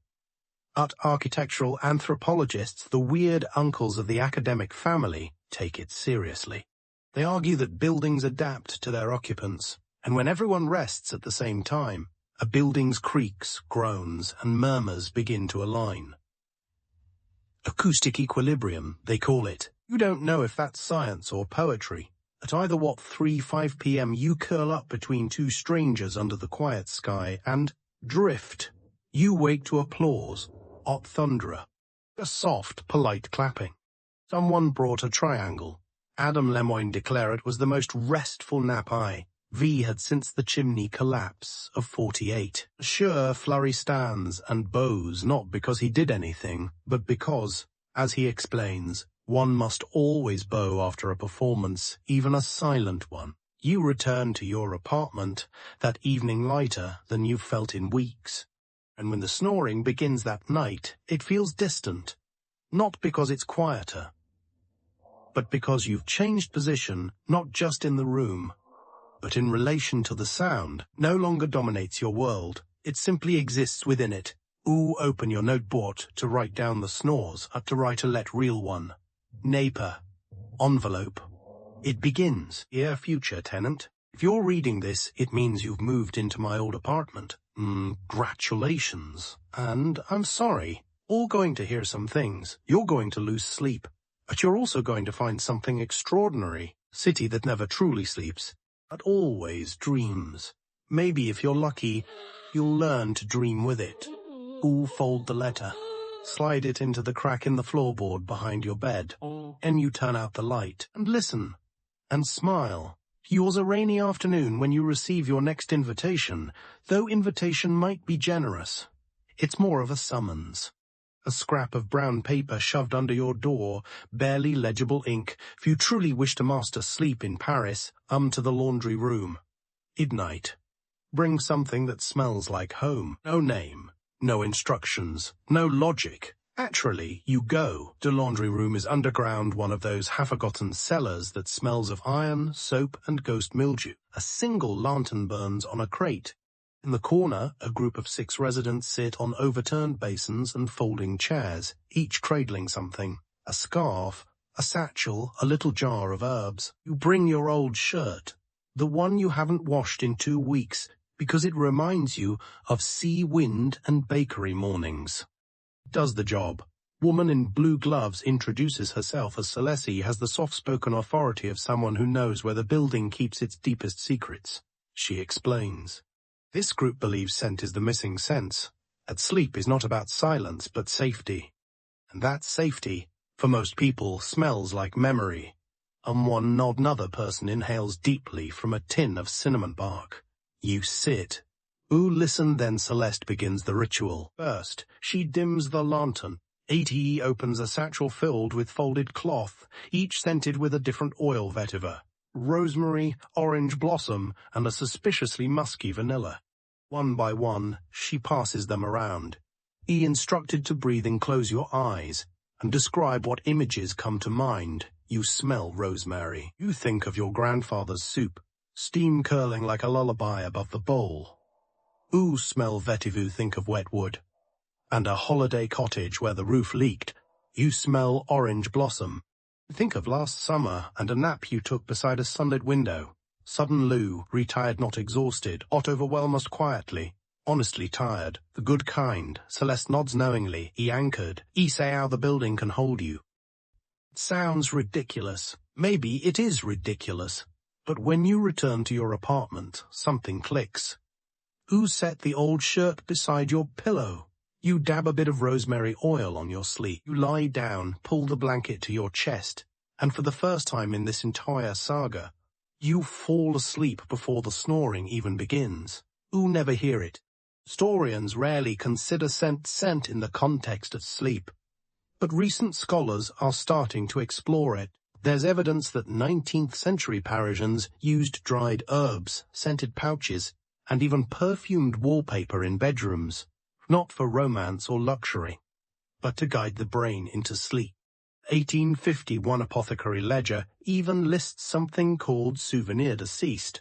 But architectural anthropologists, the weird uncles of the academic family, take it seriously. They argue that buildings adapt to their occupants, and when everyone rests at the same time, a building's creaks, groans, and murmurs begin to align. Acoustic equilibrium, they call it. You don't know if that's science or poetry. At either 3-5 p.m. you curl up between two strangers under the quiet sky and drift. You wake to applause, hot thunderer, a soft, polite clapping. Someone brought a triangle. Adam Lemoyne declared it was the most restful nap V had since the chimney collapse of 48. Sure, Fleury stands and bows not because he did anything, but because, as he explains, one must always bow after a performance, even a silent one. You return to your apartment that evening lighter than you've felt in weeks. And when the snoring begins that night, it feels distant. Not because it's quieter, but because you've changed position, not just in the room, but in relation to the sound. No longer dominates your world. It simply exists within it. Ooh, open your notebook to write down the snores, to write a let real one. Neighbor. Envelope. It begins. Dear future tenant, if you're reading this, it means you've moved into my old apartment. Congratulations. And I'm sorry. All going to hear some things. You're going to lose sleep. But you're also going to find something extraordinary. City that never truly sleeps, but always dreams. Maybe if you're lucky, you'll learn to dream with it. Ooh, fold the letter. Slide it into the crack in the floorboard behind your bed. And you turn out the light and listen and smile. Yours a rainy afternoon when you receive your next invitation, though invitation might be generous. It's more of a summons. A scrap of brown paper shoved under your door, barely legible ink. If you truly wish to master sleep in Paris, to the laundry room. Midnight. Bring something that smells like home. No name, no instructions, no logic. Actually, you go. The laundry room is underground, one of those half-forgotten cellars that smells of iron, soap, and ghost mildew. A single lantern burns on a crate. In the corner, a group of 6 residents sit on overturned basins and folding chairs, each cradling something. A scarf, a satchel, a little jar of herbs. You bring your old shirt, the one you haven't washed in 2 weeks, because it reminds you of sea, wind, and bakery mornings. Does the job. Woman in blue gloves introduces herself as Celeste, has the soft-spoken authority of someone who knows where the building keeps its deepest secrets. She explains. This group believes scent is the missing sense, that sleep is not about silence but safety. And that safety, for most people, smells like memory. Another person inhales deeply from a tin of cinnamon bark. You sit. Ooh, listen, then Celeste begins the ritual. First, she dims the lantern. ATE opens a satchel filled with folded cloth, each scented with a different oil vetiver. Rosemary, orange blossom, and a suspiciously musky vanilla. One by one, she passes them around. Instructed to breathe in, close your eyes, and describe what images come to mind. You smell rosemary. You think of your grandfather's soup, steam curling like a lullaby above the bowl. Ooh, smell vetiver, think of wet wood. And a holiday cottage where the roof leaked. You smell orange blossom. Think of last summer and a nap you took beside a sunlit window. Sudden Lou, retired not exhausted, Ott overwhelm us quietly. Honestly tired, the good kind. Celeste nods knowingly, anchored. Say how the building can hold you. It sounds ridiculous. Maybe it is ridiculous. But when you return to your apartment, something clicks. Who set the old shirt beside your pillow? You dab a bit of rosemary oil on your sleeve. You lie down, pull the blanket to your chest, and for the first time in this entire saga, you fall asleep before the snoring even begins. Ooh, never hear it. Historians rarely consider scent in the context of sleep, but recent scholars are starting to explore it. There's evidence that 19th century Parisians used dried herbs, scented pouches, and even perfumed wallpaper in bedrooms, not for romance or luxury, but to guide the brain into sleep. 1851 apothecary ledger even lists something called souvenir deceased,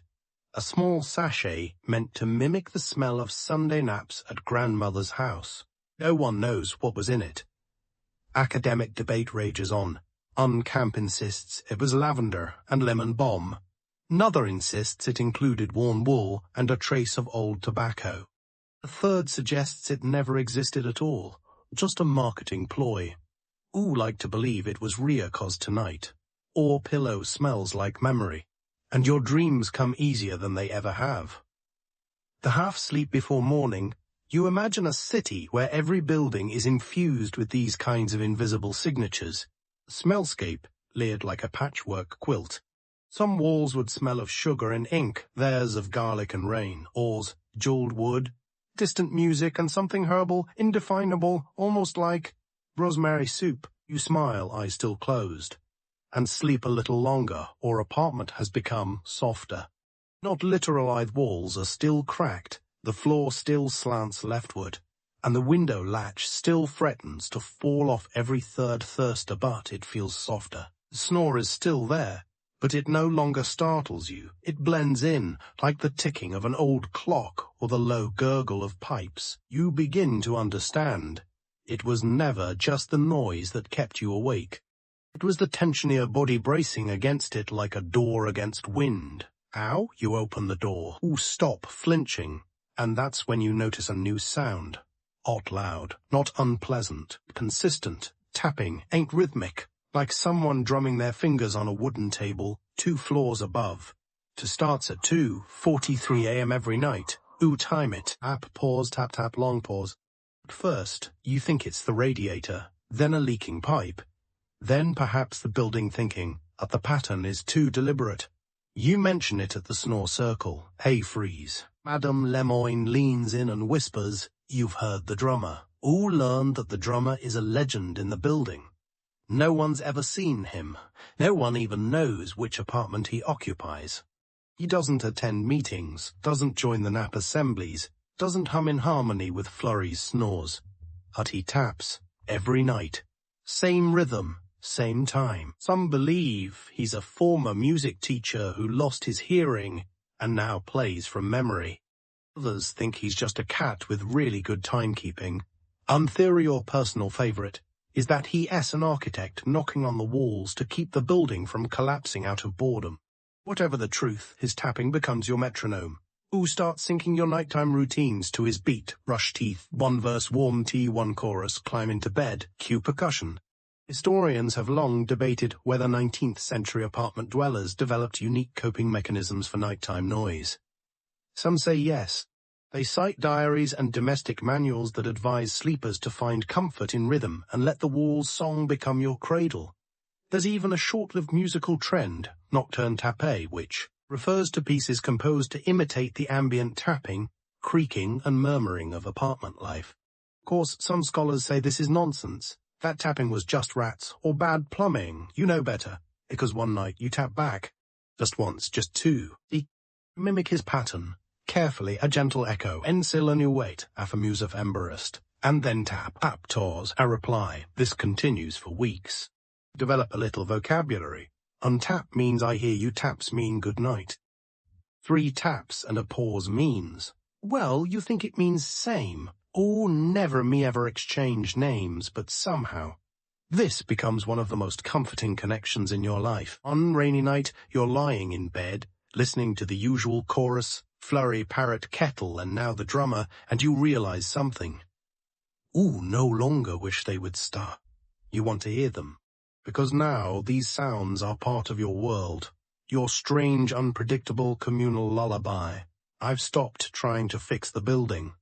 a small sachet meant to mimic the smell of Sunday naps at grandmother's house. No one knows what was in it. Academic debate rages on. Uncamp insists it was lavender and lemon balm. Another insists it included worn wool and a trace of old tobacco. A third suggests it never existed at all, just a marketing ploy. Ooh, like to believe it was Riaco's tonight. Or pillow smells like memory, and your dreams come easier than they ever have. The half-sleep before morning, you imagine a city where every building is infused with these kinds of invisible signatures. A smellscape, layered like a patchwork quilt. Some walls would smell of sugar and ink, theirs of garlic and rain, oars, jeweled wood, distant music, and something herbal, indefinable, almost like rosemary soup. You smile, eyes still closed, and sleep a little longer, or apartment has become softer. Not literal, walls are still cracked, the floor still slants leftward, and the window latch still threatens to fall off every third thirster, but it feels softer. The snore is still there, but it no longer startles you. It blends in, like the ticking of an old clock or the low gurgle of pipes. You begin to understand. It was never just the noise that kept you awake. It was the tension in your body bracing against it like a door against wind. How? You open the door. Ooh, stop, flinching. And that's when you notice a new sound. Odd loud, not unpleasant, consistent, tapping, ain't rhythmic, like someone drumming their fingers on a wooden table 2 floors above. It starts at 2:43 a.m. every night. Ooh, time it. Tap, pause, tap, tap, long pause. At first, you think it's the radiator, then a leaking pipe. Then perhaps the building thinking that the pattern is too deliberate. You mention it at the snore circle. Hey, freeze. Madame Lemoyne leans in and whispers, you've heard the drummer. All learned that the drummer is a legend in the building. No one's ever seen him. No one even knows which apartment he occupies. He doesn't attend meetings, doesn't join the nap assemblies, doesn't hum in harmony with Flurry's snores. But he taps, every night. Same rhythm, same time. Some believe he's a former music teacher who lost his hearing and now plays from memory. Others think he's just a cat with really good timekeeping. Theory or personal favorite is that he's an architect knocking on the walls to keep the building from collapsing out of boredom. Whatever the truth, his tapping becomes your metronome. Ooh, start syncing your nighttime routines to his beat. Brush teeth, 1 verse, warm tea, 1 chorus, climb into bed, cue percussion. Historians have long debated whether 19th century apartment dwellers developed unique coping mechanisms for nighttime noise. Some say yes. They cite diaries and domestic manuals that advise sleepers to find comfort in rhythm and let the wall's song become your cradle. There's even a short-lived musical trend, nocturne tapé, which refers to pieces composed to imitate the ambient tapping, creaking and murmuring of apartment life. Of course, some scholars say this is nonsense. That tapping was just rats or bad plumbing. You know better, because one night you tap back. Just once, just two. Mimic his pattern. Carefully, a gentle echo. Ensil a new wait, affamusif embarrassed. And then tap. Tap tors, a reply. This continues for weeks. Develop a little vocabulary. Untap means I hear you, taps mean good night. 3 taps and a pause means, well, you think it means same. Oh, never me ever exchange names, but somehow. This becomes one of the most comforting connections in your life. On rainy night, you're lying in bed, listening to the usual chorus, flurry, parrot, kettle, and now the drummer, and you realize something. Ooh, no longer wish they would start. You want to hear them. Because now these sounds are part of your world. Your strange, unpredictable communal lullaby. I've stopped trying to fix the building.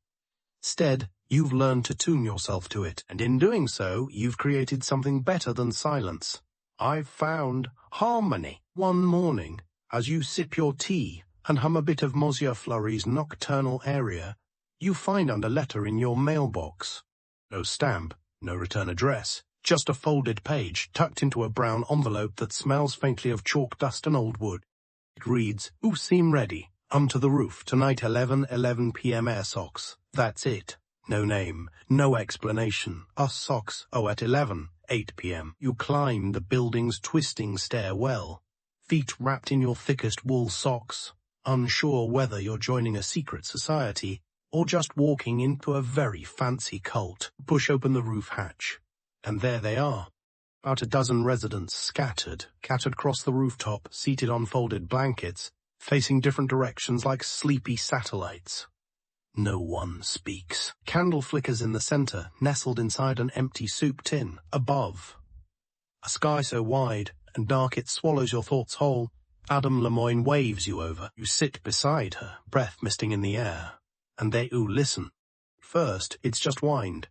Instead, you've learned to tune yourself to it, and in doing so, you've created something better than silence. I've found harmony. One morning, as you sip your tea and hum a bit of Monsieur Fleury's nocturnal aria, you find under letter in your mailbox. No stamp, no return address, just a folded page tucked into a brown envelope that smells faintly of chalk dust and old wood. It reads, "Ooh, seem ready. To the roof, tonight 11 p.m. air socks. That's it. No name, no explanation. Us socks, at 8 p.m. You climb the building's twisting stairwell, feet wrapped in your thickest wool socks, unsure whether you're joining a secret society or just walking into a very fancy cult. Push open the roof hatch, and there they are. About a dozen residents scattered across the rooftop, seated on folded blankets, facing different directions like sleepy satellites. No one speaks. Candle flickers in the center, nestled inside an empty soup tin. Above, a sky so wide and dark it swallows your thoughts whole, Adam Lemoyne waves you over. You sit beside her, breath misting in the air, and they listen. First, it's just wind.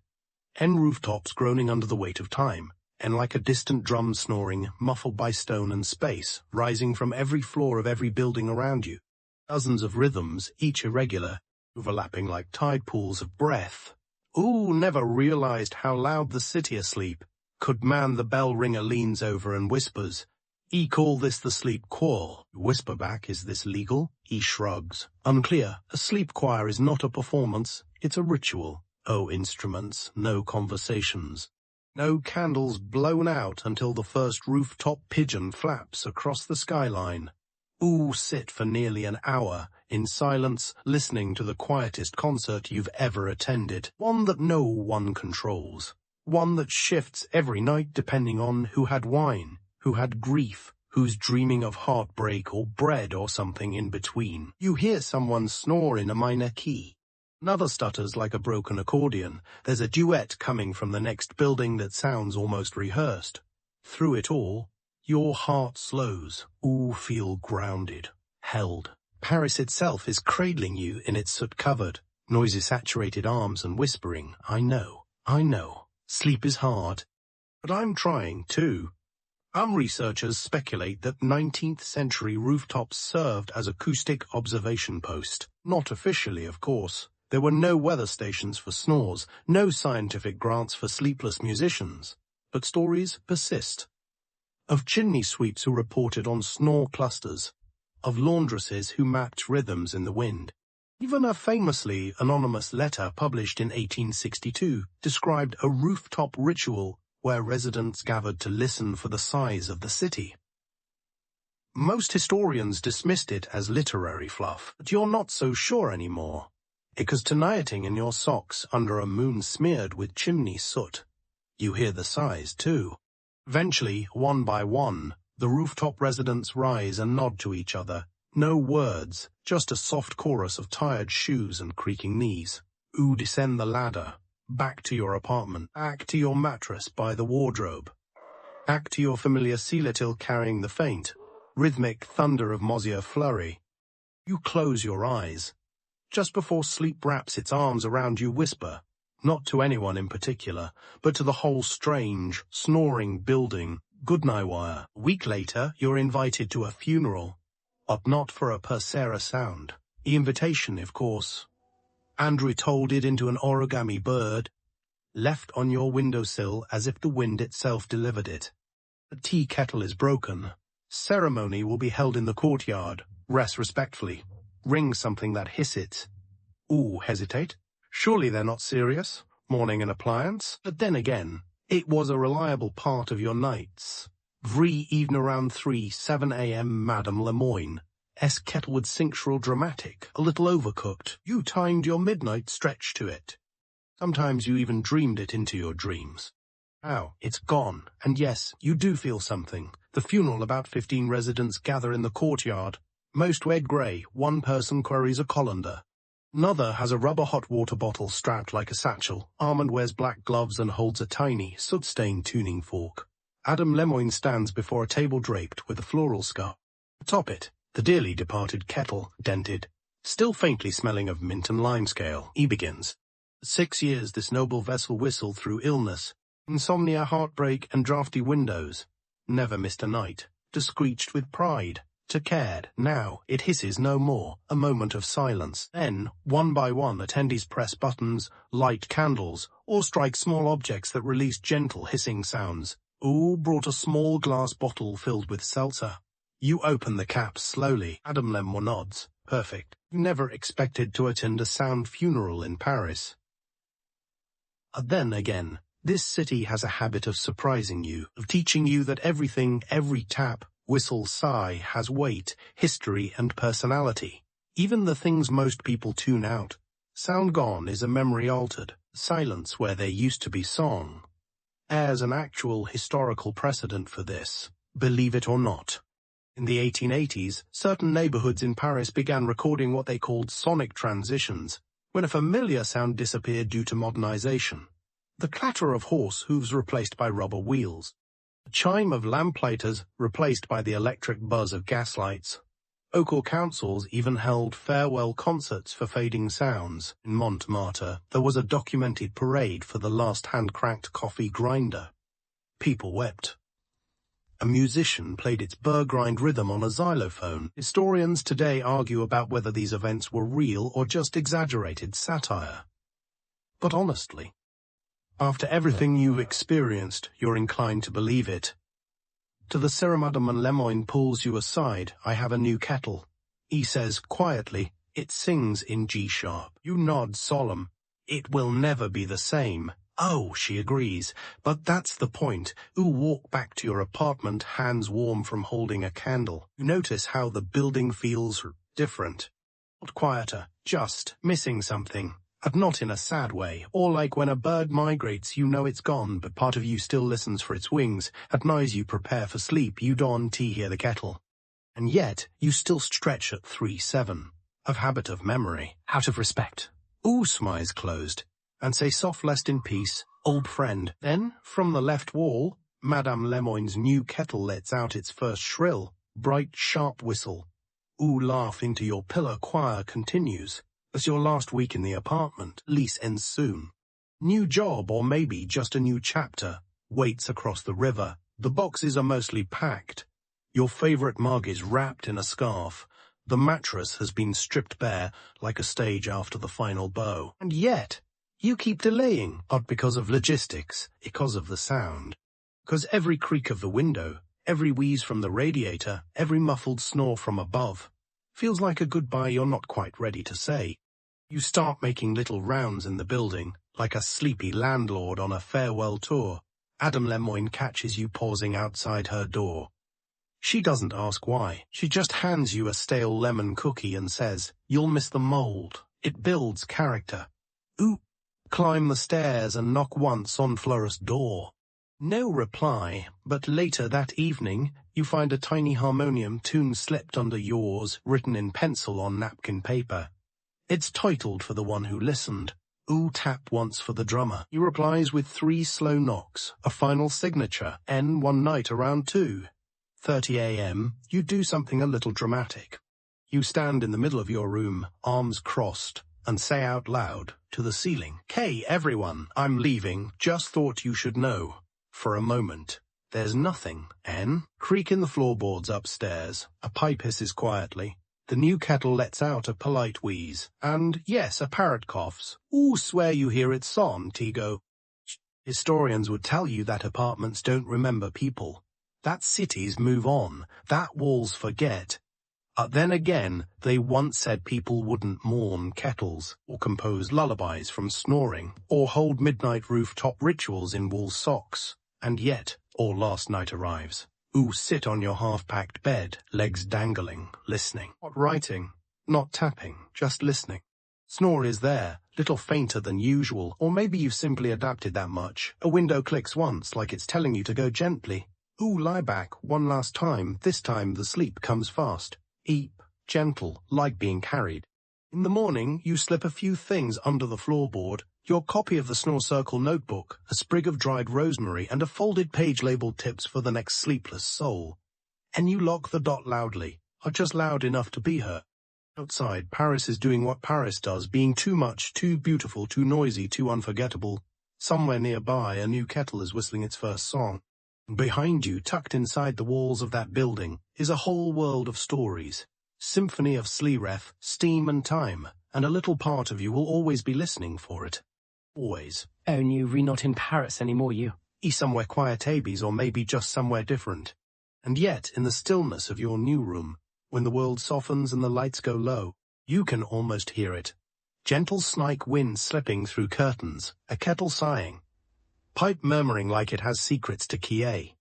Rooftops groaning under the weight of time, and like a distant drum snoring, muffled by stone and space, rising from every floor of every building around you. Dozens of rhythms, each irregular, overlapping like tide pools of breath. Never realized how loud the city asleep. Could man the bell ringer leans over and whispers, call this the sleep choir. Whisper back, is this legal? He shrugs. Unclear. A sleep choir is not a performance, it's a ritual. Instruments, no conversations. No candles blown out until the first rooftop pigeon flaps across the skyline. Sit for nearly an hour, in silence, listening to the quietest concert you've ever attended. One that no one controls. One that shifts every night depending on who had wine, who had grief, who's dreaming of heartbreak or bread or something in between. You hear someone snore in a minor key. Another stutters like a broken accordion. There's a duet coming from the next building that sounds almost rehearsed. Through it all, your heart slows. Feel grounded, held. Paris itself is cradling you in its soot-covered, noisy-saturated arms and whispering, I know. Sleep is hard. But I'm trying, too. Researchers speculate that 19th century rooftops served as acoustic observation post. Not officially, of course. There were no weather stations for snores, no scientific grants for sleepless musicians. But stories persist. Of chimney sweeps who reported on snore clusters. Of laundresses who mapped rhythms in the wind. Even a famously anonymous letter published in 1862 described a rooftop ritual where residents gathered to listen for the sighs of the city. Most historians dismissed it as literary fluff, but you're not so sure anymore. Because tonightting in your socks under a moon smeared with chimney soot, you hear the sighs too. Eventually, one by one, the rooftop residents rise and nod to each other. No words, just a soft chorus of tired shoes and creaking knees. Descend the ladder, back to your apartment, back to your mattress by the wardrobe, back to your familiar ceiling carrying the faint, rhythmic thunder of Monsieur Fleury. You close your eyes. Just before sleep wraps its arms around you, whisper, not to anyone in particular, but to the whole strange, snoring building, Goodnight wire. A week later, you're invited to a funeral, but not for a Persera sound. The invitation, of course. Andrew told it into an origami bird, left on your windowsill as if the wind itself delivered it. The tea kettle is broken. Ceremony will be held in the courtyard. Rest respectfully. Ring something that hisses. Ooh, hesitate. Surely they're not serious. Mourning an appliance. But then again, it was a reliable part of your nights. Even around 7 a.m. Madame Lemoyne. Kettle would sink shrill dramatic, a little overcooked. You timed your midnight stretch to it. Sometimes you even dreamed it into your dreams. Now, it's gone, and yes, you do feel something. The funeral, about 15 residents gather in the courtyard. Most wear grey, one person queries a colander. Another has a rubber hot water bottle strapped like a satchel. Armand wears black gloves and holds a tiny, soot-stained tuning fork. Adam Lemoyne stands before a table draped with a floral scarf. Atop it, the dearly departed kettle, dented, still faintly smelling of mint and limescale. He begins. 6 years this noble vessel whistled through illness, insomnia, heartbreak, and draughty windows. Never missed a night, discreeched with pride, to cared. Now, it hisses no more, a moment of silence. Then, one by one, attendees press buttons, light candles, or strike small objects that release gentle hissing sounds. Ooh brought a small glass bottle filled with seltzer. You open the cap slowly. Adam Lemoyne nods. Perfect. You never expected to attend a sound funeral in Paris. Then again, this city has a habit of surprising you, of teaching you that everything, every tap, whistle, sigh, has weight, history, and personality. Even the things most people tune out. Sound gone is a memory altered, silence where there used to be song. There's an actual historical precedent for this, believe it or not. In the 1880s, certain neighborhoods in Paris began recording what they called sonic transitions, when a familiar sound disappeared due to modernization. The clatter of horse hooves replaced by rubber wheels. The chime of lamplighters replaced by the electric buzz of gaslights. Local councils even held farewell concerts for fading sounds. In Montmartre, there was a documented parade for the last hand-cranked coffee grinder. People wept. A musician played its burr-grind rhythm on a xylophone. Historians today argue about whether these events were real or just exaggerated satire. But honestly, after everything you've experienced, you're inclined to believe it. To the Madame Lemoyne pulls you aside. I have a new kettle. He says quietly, it sings in G-sharp. You nod solemn. It will never be the same. Oh, she agrees, but that's the point. You walk back to your apartment, hands warm from holding a candle. You notice how the building feels different. Not quieter, just missing something. And not in a sad way, or like when a bird migrates, you know it's gone, but part of you still listens for its wings. At night you prepare for sleep, you don tea, hear the kettle. And yet, you still stretch at 3-7. Of habit of memory, out of respect. Smiles closed, and say soft rest in peace, old friend. Then, from the left wall, Madame Lemoyne's new kettle lets out its first shrill, bright, sharp whistle. Laugh into your pillow choir continues. As your last week in the apartment, lease ends soon. New job, or maybe just a new chapter, waits across the river. The boxes are mostly packed. Your favorite mug is wrapped in a scarf. The mattress has been stripped bare, like a stage after the final bow. And yet, you keep delaying, not because of logistics, because of the sound. Because every creak of the window, every wheeze from the radiator, every muffled snore from above, feels like a goodbye you're not quite ready to say. You start making little rounds in the building, like a sleepy landlord on a farewell tour. Adam Lemoyne catches you pausing outside her door. She doesn't ask why. She just hands you a stale lemon cookie and says, you'll miss the mold. It builds character. Climb the stairs and knock once on Flora's door. No reply, but later that evening, you find a tiny harmonium tune slipped under yours, written in pencil on napkin paper. It's titled for the one who listened. Tap once for the drummer. He replies with 3 slow knocks, a final signature, N one night around 2:30 a.m., you do something a little dramatic. You stand in the middle of your room, arms crossed, and say out loud, to the ceiling, "Hey everyone, I'm leaving, just thought you should know." For a moment, There's nothing. Creak in the floorboards upstairs. A pipe hisses quietly. The new kettle lets out a polite wheeze. And, yes, a parrot coughs. Ooh, swear you hear it son, Tigo. Historians would tell you that apartments don't remember people. That cities move on. That walls forget. Then again, they once said people wouldn't mourn kettles, or compose lullabies from snoring, or hold midnight rooftop rituals in wool socks. And yet, all last night arrives. Ooh, sit on your half-packed bed, legs dangling, listening. Not writing, not tapping, just listening. Snore is there, little fainter than usual, or maybe you've simply adapted that much. A window clicks once, like it's telling you to go gently. Ooh, lie back, one last time. This time the sleep comes fast. Eep, gentle, like being carried. In the morning, you slip a few things under the floorboard. Your copy of the Snore Circle notebook, a sprig of dried rosemary, and a folded page labeled tips for the next sleepless soul. And you lock the dot loudly, or just loud enough to be heard. Outside, Paris is doing what Paris does, being too much, too beautiful, too noisy, too unforgettable. Somewhere nearby, a new kettle is whistling its first song. Behind you, tucked inside the walls of that building, is a whole world of stories. Symphony of sleeref, steam and time, and a little part of you will always be listening for it. Always.
Oh, we're not in Paris anymore, you.
Somewhere quiet Abies, or maybe just somewhere different. And yet, in the stillness of your new room, when the world softens and the lights go low, you can almost hear it. Gentle snike wind slipping through curtains, a kettle sighing. Pipe murmuring like it has secrets to Kie.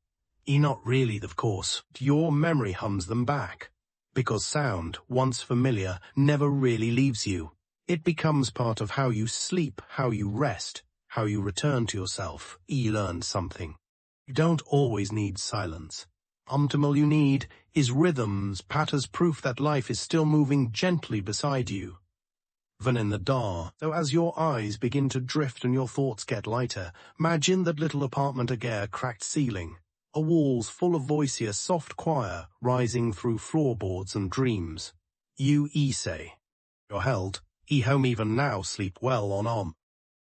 Not really, of course. Your memory hums them back. Because sound, once familiar, never really leaves you. It becomes part of how you sleep, how you rest, how you return to yourself. Learn something. You don't always need silence. All you need is rhythms, patters, proof that life is still moving gently beside you. Even in the dark, so as your eyes begin to drift and your thoughts get lighter, imagine that little apartment again, cracked ceiling, a walls full of voicier soft choir rising through floorboards and dreams. You say, you're held, home even now sleep well on